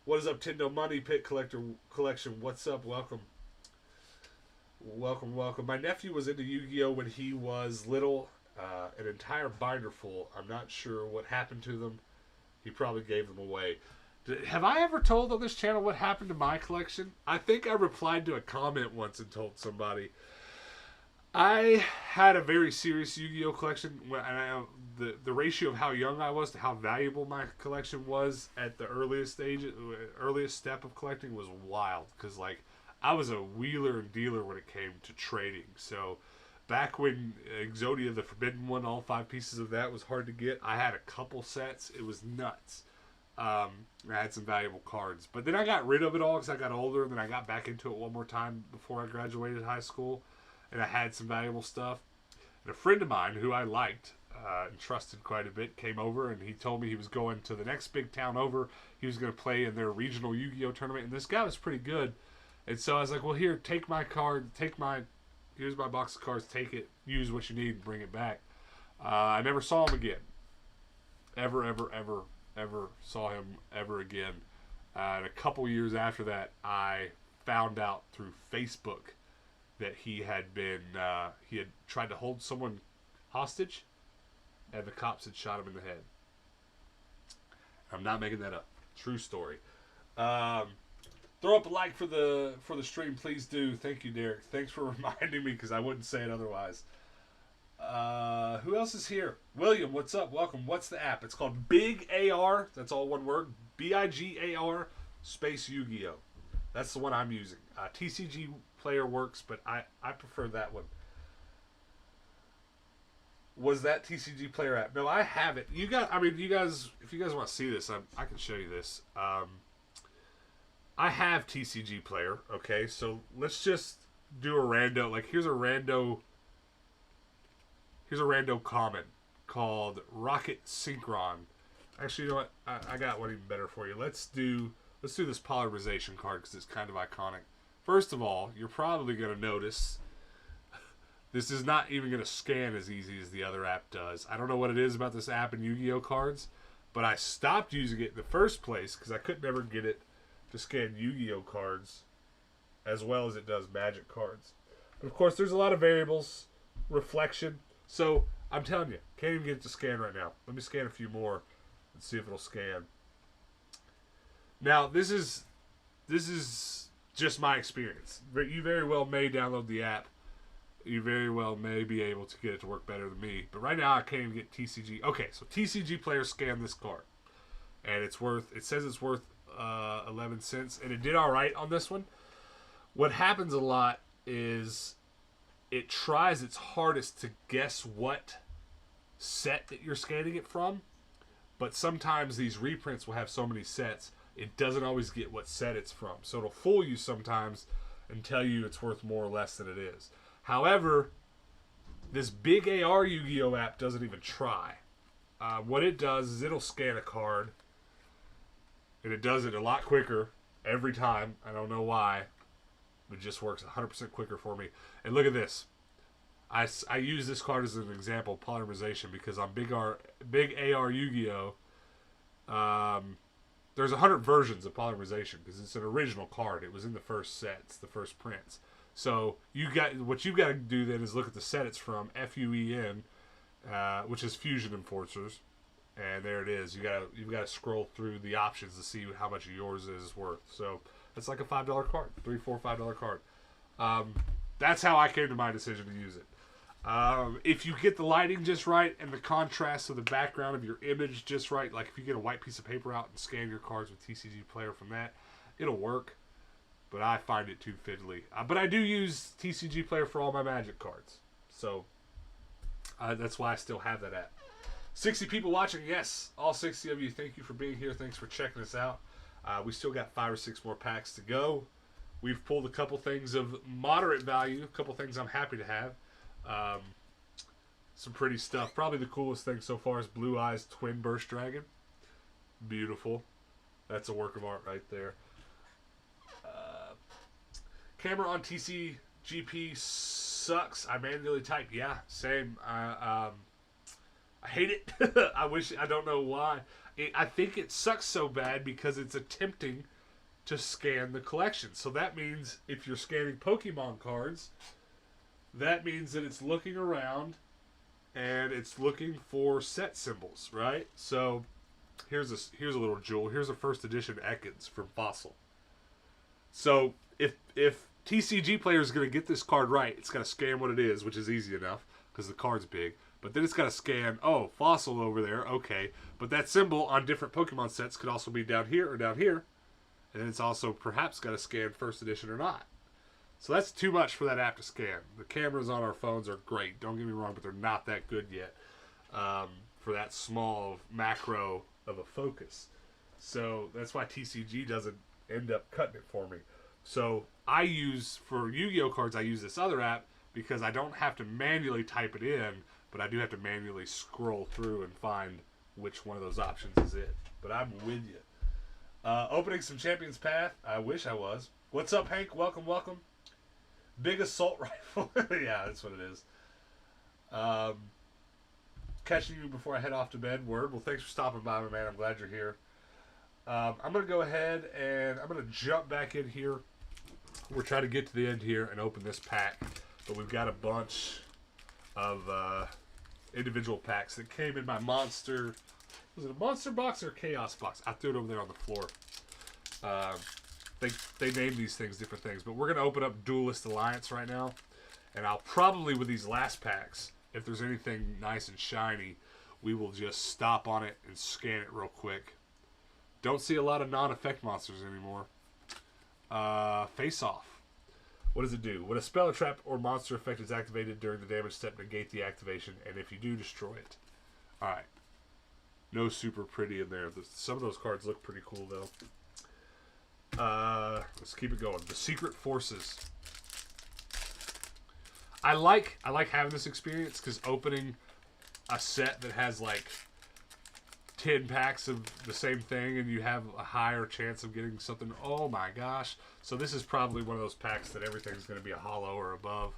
What is up, Tendo Money Pit Collection? What's up? Welcome. Welcome, welcome. My nephew was into Yu-Gi-Oh! When he was little. An entire binder full. I'm not sure what happened to them. He probably gave them away. Have I ever told on this channel what happened to my collection? I think I replied to a comment once and told somebody. I had a very serious Yu-Gi-Oh! Collection. The ratio of how young I was to how valuable my collection was at the earliest step of collecting was wild. Because, like, I was a wheeler and dealer when it came to trading. So, back when Exodia, the Forbidden One, all 5 pieces of that was hard to get, I had a couple sets. It was nuts. I had some valuable cards. But then I got rid of it all because I got older, and then I got back into it one more time before I graduated high school. And I had some valuable stuff. And a friend of mine who I liked and trusted quite a bit came over, and he told me he was going to the next big town over. He was going to play in their regional Yu-Gi-Oh! Tournament, and this guy was pretty good. And so I was like, well, here, take my card, here's my box of cards, take it, use what you need, and bring it back. I never saw him again. Ever saw him ever again. And a couple years after that, I found out through Facebook that he had tried to hold someone hostage, and the cops had shot him in the head. I'm not making that up. True story. Throw up a like for the stream, please do. Thank you, Derek. Thanks for reminding me because I wouldn't say it otherwise. Who else is here? William, what's up? Welcome. What's the app? It's called Big AR. That's all one word. BIGAR space Yu-Gi-Oh. That's the one I'm using. TCG Player works, but I prefer that one. Was that TCG Player app? No, I have it. You guys, if you guys want to see this, I can show you this. I have TCG Player. Okay, so let's just do a rando. Like here's a rando comment called Rocket Synchron. Actually, you know what? I got one even better for you. Let's do this Polymerization card because it's kind of iconic. First of all, you're probably going to notice this is not even going to scan as easy as the other app does. I don't know what it is about this app and Yu-Gi-Oh cards, but I stopped using it in the first place because I could never get it to scan Yu-Gi-Oh cards as well as it does Magic cards. But of course, there's a lot of variables, reflection. So I'm telling you, can't even get it to scan right now. Let me scan a few more and see if it'll scan. Now this is just my experience. You very well may download the app. You very well may be able to get it to work better than me. But right now I can't even get TCG. Okay, so TCG Player scanned this card. And it says it's worth 11 cents. And it did all right on this one. What happens a lot is it tries its hardest to guess what set that you're scanning it from. But sometimes these reprints will have so many sets, it doesn't always get what set it's from. So it'll fool you sometimes and tell you it's worth more or less than it is. However, this Big AR Yu-Gi-Oh app doesn't even try. What it does is it'll scan a card, and it does it a lot quicker every time. I don't know why. It just works 100% quicker for me. And look at this. I use this card as an example, Polymerization, because on Big AR Yu-Gi-Oh, there's 100 versions of Polymerization because it's an original card. It was in the first set. It's the first prints. So what you've got to do then is look at the set it's from, FUEN, which is Fusion Enforcers, and there it is. You've got to scroll through the options to see how much yours is worth. So that's like a $5 card, $3, $4, $5 card. That's how I came to my decision to use it. If you get the lighting just right and the contrast of the background of your image just right, like if you get a white piece of paper out and scan your cards with TCG Player from that, it'll work. But I find it too fiddly. But I do use TCG Player for all my Magic cards. So that's why I still have that app. 60 people watching. Yes, all 60 of you. Thank you for being here. Thanks for checking us out. We still got 5 or 6 more packs to go. We've pulled a couple things of moderate value. A couple things I'm happy to have. Some pretty stuff. Probably the coolest thing so far is Blue Eyes Twin Burst Dragon. Beautiful. That's a work of art right there. Camera on TCGP sucks. I manually type. Yeah, same. I hate it. I don't know why. I think it sucks so bad because it's attempting to scan the collection. So that means if you're scanning Pokemon cards, that means that it's looking around and it's looking for set symbols, right? So here's a little jewel. Here's a first edition Ekans from Fossil. So if TCG Player is going to get this card right, it's got to scan what it is, which is easy enough because the card's big. But then it's got to scan, oh, Fossil over there, okay. But that symbol on different Pokemon sets could also be down here or down here. And then it's also perhaps got to scan first edition or not. So that's too much for that app to scan. The cameras on our phones are great, don't get me wrong, but they're not that good yet for that small macro of a focus. So that's why TCG doesn't end up cutting it for me. So for Yu-Gi-Oh cards, I use this other app because I don't have to manually type it in, but I do have to manually scroll through and find which one of those options is it. But I'm with you. Opening some Champions Path. I wish I was. What's up, Hank? Welcome, welcome. Big assault rifle. Yeah, that's what it is. Catching you before I head off to bed. Word. Well, thanks for stopping by, my man. I'm glad you're here. I'm going to go ahead and I'm going to jump back in here. We're trying to get to the end here and open this pack. But we've got a bunch of individual packs that came in my monster. Was it a monster box or a chaos box? I threw it over there on the floor. They name these things different things. But we're going to open up Duelist Alliance right now. And I'll probably, with these last packs, if there's anything nice and shiny, we will just stop on it and scan it real quick. Don't see a lot of non-effect monsters anymore. Face Off. What does it do? When a spell, trap, or monster effect is activated during the damage step, negate the activation, and if you do, destroy it. Alright. No super pretty in there. Some of those cards look pretty cool, though. Let's keep it going. The Secret Forces. I like having this experience, because opening a set that has, like, 10 packs of the same thing and you have a higher chance of getting something. Oh my gosh. So this is probably one of those packs that everything's going to be a hollow or above.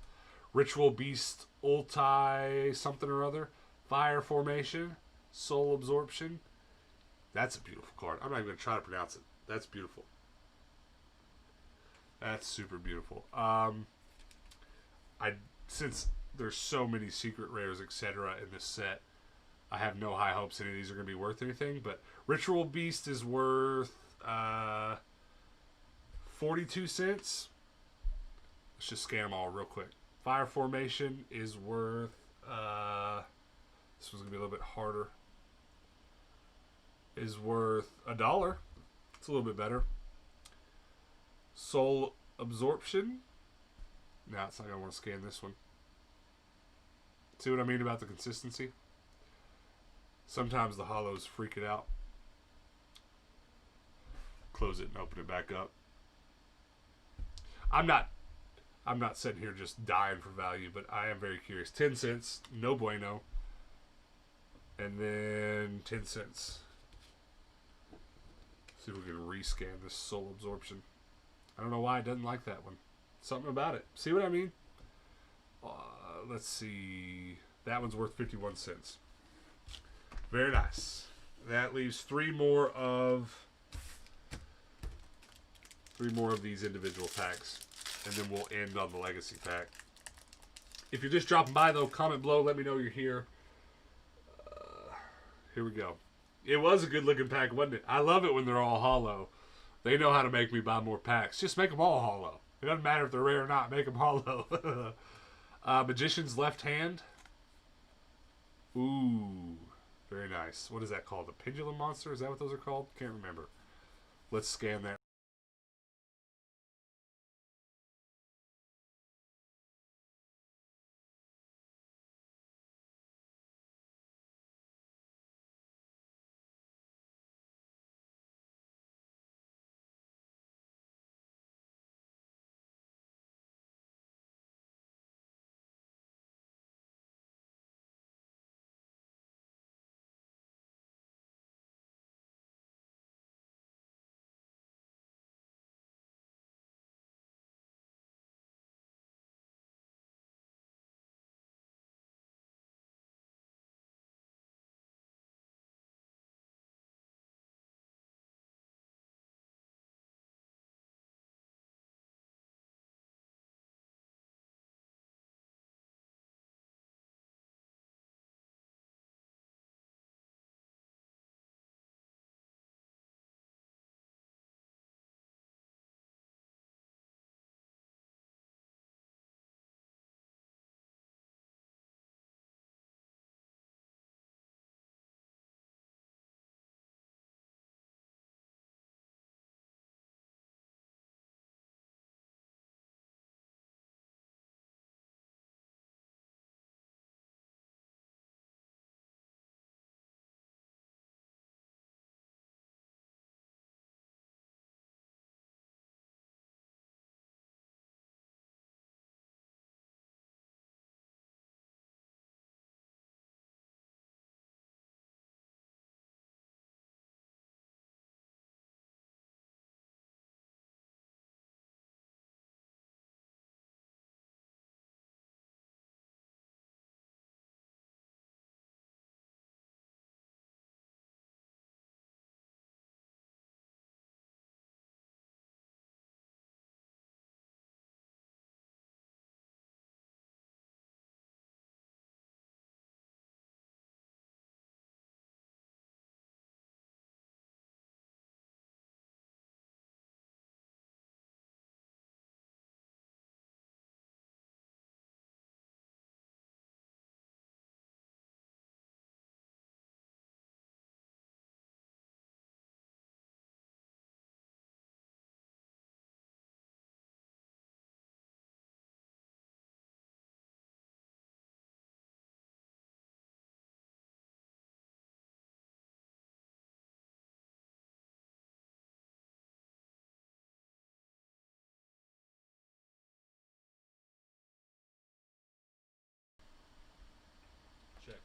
Ritual Beast, Ulti something or other. Fire Formation, Soul Absorption. That's a beautiful card. I'm not even going to try to pronounce it. That's beautiful. That's super beautiful. Since there's so many secret rares, etc. in this set, I have no high hopes any of these are going to be worth anything, but Ritual Beast is worth 42 cents. Let's just scan them all real quick. Fire Formation is worth, this one's going to be a little bit harder, is worth $1. It's a little bit better. Soul Absorption. No, it's not going to want to scan this one. See what I mean about the consistency? Sometimes the hollows freak it out. Close it and open it back up. I'm not sitting here just dying for value, but I am very curious. 10 cents, no bueno. And then 10 cents. See if we can rescan this Soul Absorption. I don't know why it doesn't like that one. Something about it. See what I mean? Let's see. That one's worth 51 cents. Very nice. That leaves three more of these individual packs, and then we'll end on the Legacy pack. If you're just dropping by, though, comment below. Let me know you're here. Here we go. It was a good-looking pack, wasn't it? I love it when they're all hollow. They know how to make me buy more packs. Just make them all hollow. It doesn't matter if they're rare or not. Make them hollow. Magician's Left Hand. Ooh. Very nice. What is that called? The Pendulum Monster? Is that what those are called? Can't remember. Let's scan that.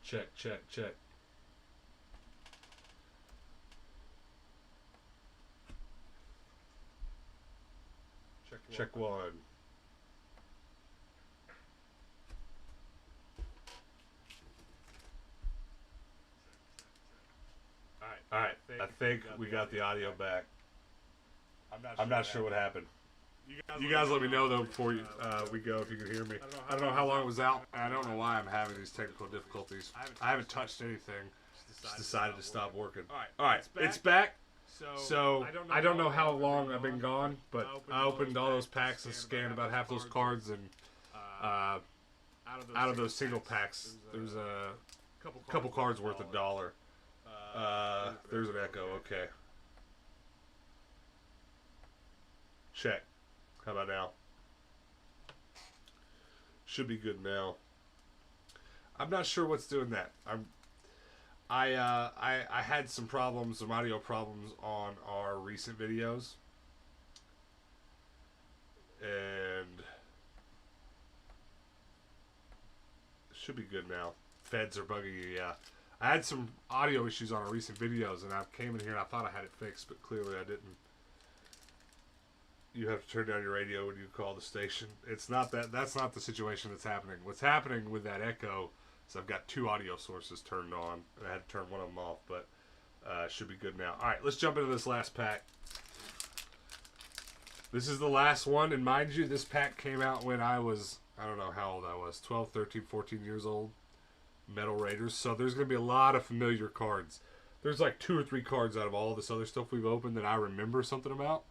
Check, check, check. Check one. All right. I think we got the audio back. I'm not sure what happened. You guys let me know though before we go if you can hear me. I don't know how long it was out. I don't know why I'm having these technical difficulties. I haven't touched anything. Just decided to stop working. All right, it's back. So I don't know how long I've been gone, but I opened all those packs and scanned about half those cards, and out of those single packs, there's a couple cards worth $1. There's an echo. Okay. Check. How about now? Should be good now. I'm not sure what's doing that. I had some problems, some audio problems on our recent videos, and should be good now. Feds are bugging you, yeah. I had some audio issues on our recent videos, and I came in here and I thought I had it fixed, but clearly I didn't. You have to turn down your radio when you call the station. It's not that. That's not the situation that's happening. What's happening with that echo is I've got 2 audio sources turned on, and I had to turn one of them off, but should be good now. All right, let's jump into this last pack. This is the last one, and mind you, this pack came out when I was, I don't know how old I was, 12, 13, 14 years old. Metal Raiders. So there's going to be a lot of familiar cards. There's like 2 or 3 cards out of all this other stuff we've opened that I remember something about.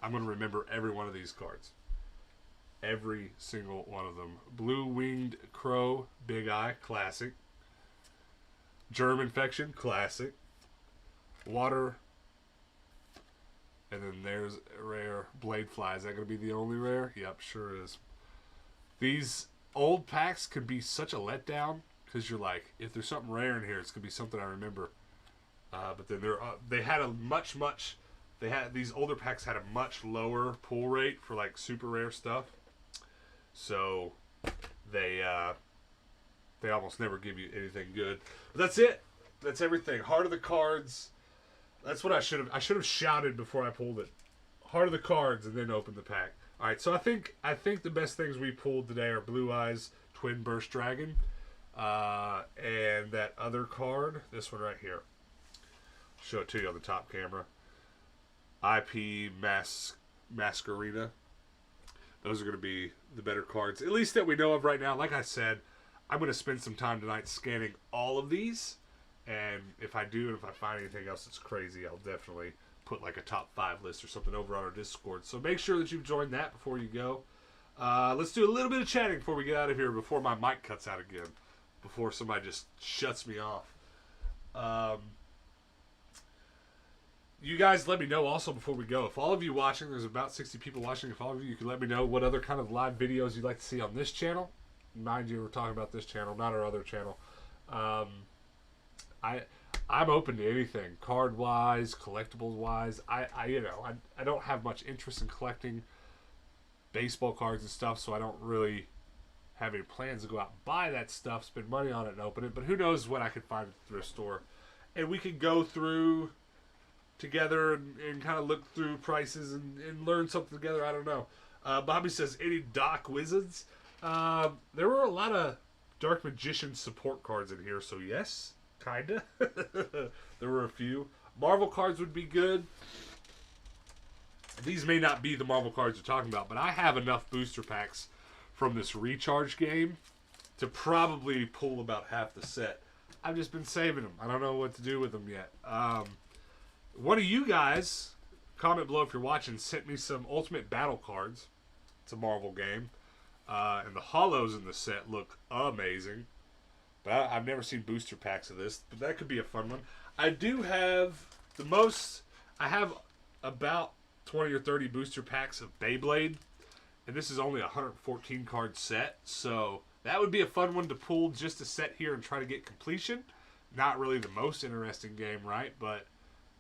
I'm going to remember every one of these cards. Every single one of them. Blue Winged Crow, Big Eye, classic. Germ Infection, classic. Water. And then there's a rare Blade Fly. Is that going to be the only rare? Yep, sure is. These old packs can be such a letdown because you're like, if there's something rare in here, it's going to be something I remember. But then they had a these older packs had a much lower pull rate for like super rare stuff. So they almost never give you anything good. But that's it. That's everything. Heart of the cards. That's what I should have shouted before I pulled it. Heart of the cards and then open the pack. All right. So I think the best things we pulled today are Blue Eyes Twin Burst Dragon, and that other card. This one right here. Show it to you on the top camera. IP Masquerita. Those are going to be the better cards, at least that we know of right now. Like I said, I'm going to spend some time tonight scanning all of these, and if I do, and if I find anything else that's crazy, I'll definitely put like a top 5 list or something over on our Discord. So make sure that you've joined that before you go. Let's do a little bit of chatting before we get out of here, before my mic cuts out again, before somebody just shuts me off. You guys let me know also before we go. If all of you watching, there's about 60 people watching, if all of you could let me know what other kind of live videos you'd like to see on this channel. Mind you, we're talking about this channel, not our other channel. I'm open to anything, card-wise, collectibles-wise. I don't have much interest in collecting baseball cards and stuff, so I don't really have any plans to go out and buy that stuff, spend money on it and open it. But who knows what I could find at the thrift store. And we could go through together and kind of look through prices and learn something together. I don't know. Bobby says, any Doc Wizards? There were a lot of Dark Magician support cards in here, so yes, kinda. There were a few. Marvel cards would be good. These may not be the Marvel cards you're talking about, but I have enough booster packs from this recharge game to probably pull about half the set. I've just been saving them. I don't know what to do with them yet. One of you guys, comment below if you're watching, sent me some Ultimate Battle cards. It's a Marvel game. And the hollows in the set look amazing. But I've never seen booster packs of this. But that could be a fun one. I do have I have about 20 or 30 booster packs of Beyblade. And this is only a 114 card set. So that would be a fun one to pull just to set here and try to get completion. Not really the most interesting game, right? But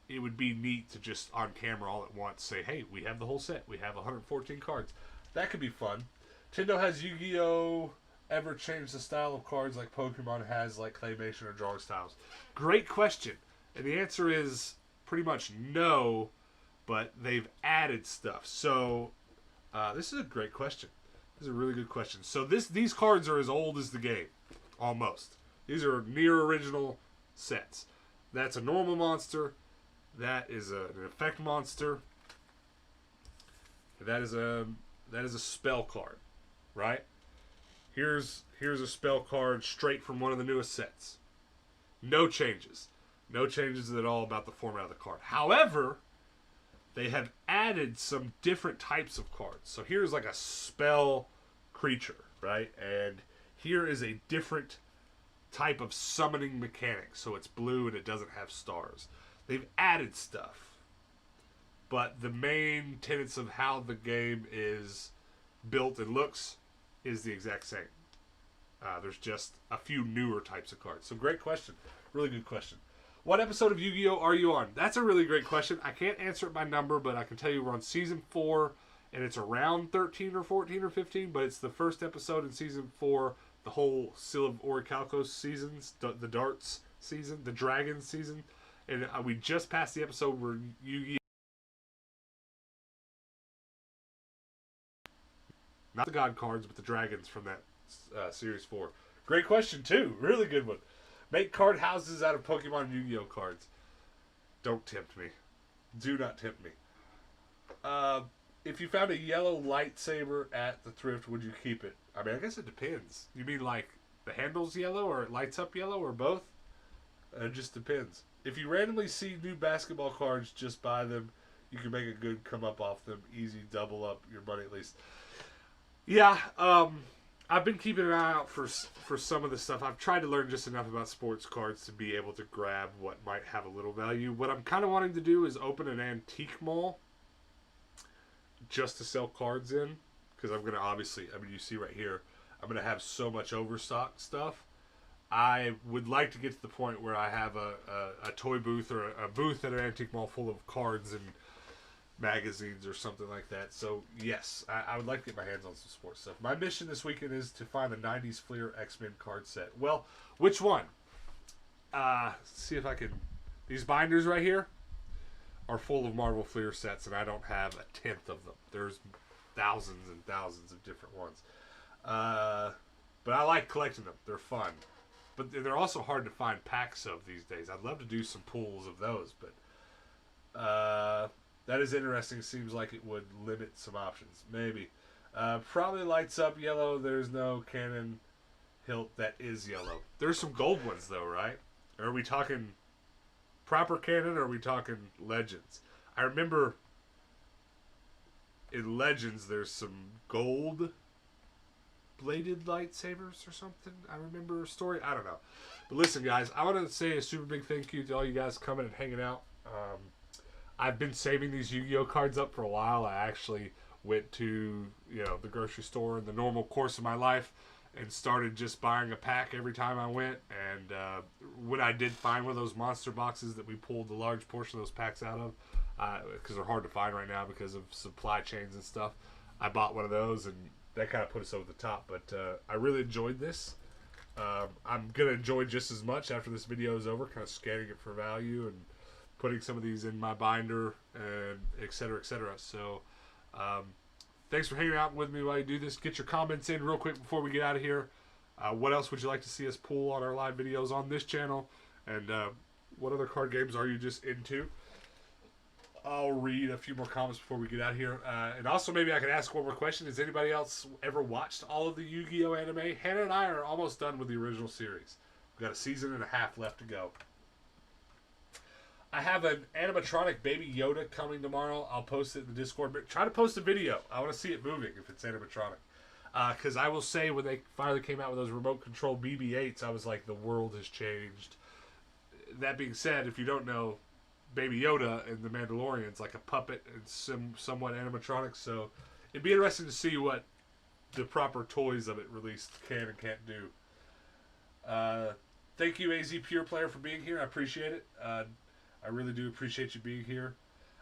it would be neat to just on camera all at once say, hey, we have the whole set. We have 114 cards. That could be fun. Tendo has Yu-Gi-Oh! ever change the style of cards like Pokemon has, like claymation or drawing styles? Great question. And the answer is pretty much no, but they've added stuff. So this is a great question. This is a really good question. So these cards are as old as the game, almost. These are near original sets. That's a normal monster. That is an effect monster. That is a spell card, right? Here's a spell card straight from one of the newest sets. No changes. No changes at all about the format of the card. However, they have added some different types of cards. So here's like a spell creature, right? And here is a different type of summoning mechanic. So it's blue and it doesn't have stars. They've added stuff. But the main tenets of how the game is built and looks is the exact same. There's just a few newer types of cards. So great question. Really good question. What episode of Yu-Gi-Oh! Are you on? That's a really great question. I can't answer it by number, but I can tell you we're on season 4, and it's around 13 or 14 or 15, but it's the first episode in season 4, the whole Seal of Orichalcos seasons, the darts season, the dragon season, and we just passed the episode where Yu-Gi-Oh! Not the god cards, but the dragons from that series 4. Great question, too. Really good one. Make card houses out of Pokemon Yu-Gi-Oh cards. Don't tempt me. Do not tempt me. If you found a yellow lightsaber at the thrift, would you keep it? I mean, I guess it depends. You mean like the handle's yellow or it lights up yellow or both? It just depends. If you randomly see new basketball cards, just buy them. You can make a good come up off them. Easy, double up your money at least. Yeah, I've been keeping an eye out for some of the stuff. I've tried to learn just enough about sports cards to be able to grab what might have a little value. What I'm kind of wanting to do is open an antique mall just to sell cards in. Because I'm going to obviously, I mean, you see right here, I'm going to have so much overstock stuff. I would like to get to the point where I have a toy booth or a booth at an antique mall full of cards and magazines or something like that. So yes, I would like to get my hands on some sports stuff. My mission this weekend is to find the 90s Fleer X-Men card set. Well, which one? See if I can. These binders right here are full of Marvel Fleer sets, and I don't have a tenth of them. There's thousands and thousands of different ones. But I like collecting them. They're fun. But they're also hard to find packs of these days. I'd love to do some pulls of those, but that is interesting. Seems like it would limit some options. Maybe. Probably lights up yellow. There's no cannon hilt that is yellow. There's some gold ones, though, right? Are we talking proper cannon or are we talking Legends? I remember in Legends there's some gold bladed lightsabers or something. I remember a story. I don't know. But listen, guys, I want to say a super big thank you to all you guys coming and hanging out. I've been saving these Yu-Gi-Oh cards up for a while. I actually went to the grocery store in the normal course of my life and started just buying a pack every time I went. And when I did find one of those monster boxes that we pulled a large portion of those packs out of, because they're hard to find right now because of supply chains and stuff, I bought one of those, and that kind of put us over the top. But I really enjoyed this. I'm going to enjoy just as much after this video is over, kind of scanning it for value and putting some of these in my binder, and et cetera, et cetera. So, thanks for hanging out with me while you do this. Get your comments in real quick before we get out of here. What else would you like to see us pull on our live videos on this channel? And what other card games are you just into? I'll read a few more comments before we get out of here. And also, maybe I can ask one more question. Has anybody else ever watched all of the Yu-Gi-Oh anime? Hannah and I are almost done with the original series. We've got a season and a half left to go. I have an animatronic Baby Yoda coming tomorrow. I'll post it in the Discord. But try to post a video. I want to see it moving if it's animatronic. Because I will say, when they finally came out with those remote control BB-8s, I was like, the world has changed. That being said, if you don't know, Baby Yoda in The Mandalorian is like a puppet and somewhat animatronic. So it'd be interesting to see what the proper toys of it released can and can't do. Thank you, AZ Pure Player, for being here. I appreciate it. I really do appreciate you being here.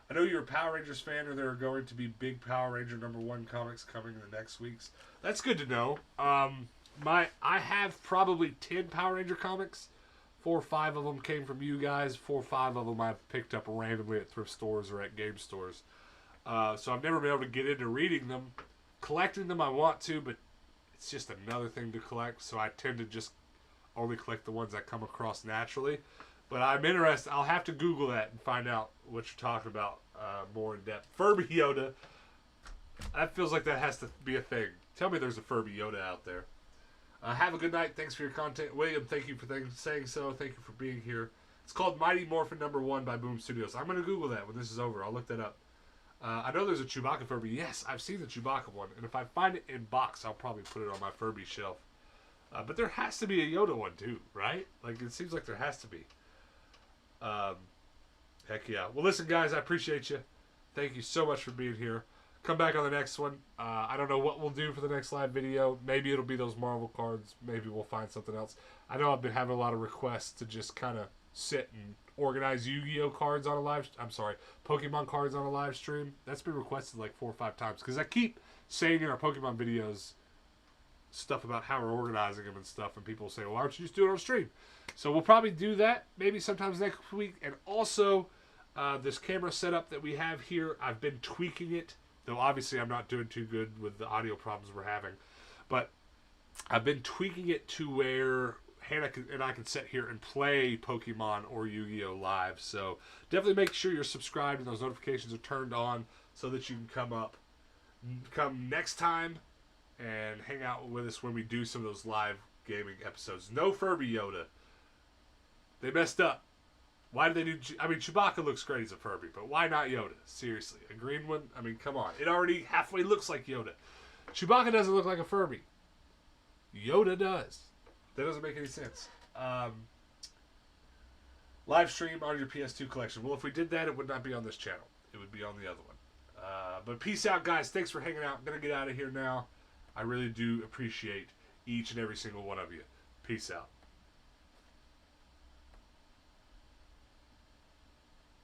I know you're a Power Rangers fan, or there are going to be big Power Ranger #1 comics coming in the next weeks. That's good to know. I have probably 10 Power Ranger comics. 4 or 5 of them came from you guys. 4 or 5 of them I've picked up randomly at thrift stores or at game stores. So I've never been able to get into reading them. Collecting them I want to, but it's just another thing to collect. So I tend to just only collect the ones I come across naturally. But I'm interested. I'll have to Google that and find out what you're talking about more in depth. Furby Yoda. That feels like that has to be a thing. Tell me there's a Furby Yoda out there. Have a good night. Thanks for your content. William, thank you for saying so. Thank you for being here. It's called Mighty Morphin #1 by Boom Studios. I'm going to Google that when this is over. I'll look that up. I know there's a Chewbacca Furby. Yes, I've seen the Chewbacca one. And if I find it in box, I'll probably put it on my Furby shelf. But there has to be a Yoda one too, right? Like, it seems like there has to be. Heck yeah. Well, listen, guys, I appreciate you. Thank you so much for being here. Come back on the next one. I don't know what we'll do for the next live video. Maybe it'll be those Marvel cards. Maybe we'll find something else. I know I've been having a lot of requests to just kind of sit and organize Yu-Gi-Oh cards on a live... I'm sorry, Pokemon cards on a live stream. That's been requested like 4 or 5 times. Because I keep saying in our Pokemon videos stuff about how we're organizing them and stuff. And people say, well, why don't you just do it on stream? So we'll probably do that maybe sometimes next week. And also, this camera setup that we have here, I've been tweaking it. Though obviously I'm not doing too good with the audio problems we're having. But I've been tweaking it to where Hannah and I can sit here and play Pokemon or Yu-Gi-Oh! Live. So definitely make sure you're subscribed and those notifications are turned on so that you can come next time and hang out with us when we do some of those live gaming episodes. No Furby Yoda. They messed up. Why do they do... I mean, Chewbacca looks great as a Furby, but why not Yoda? Seriously. A green one? I mean, come on. It already halfway looks like Yoda. Chewbacca doesn't look like a Furby. Yoda does. That doesn't make any sense. Live stream on your PS2 collection. Well, if we did that, it would not be on this channel. It would be on the other one. But peace out, guys. Thanks for hanging out. I'm going to get out of here now. I really do appreciate each and every single one of you. Peace out.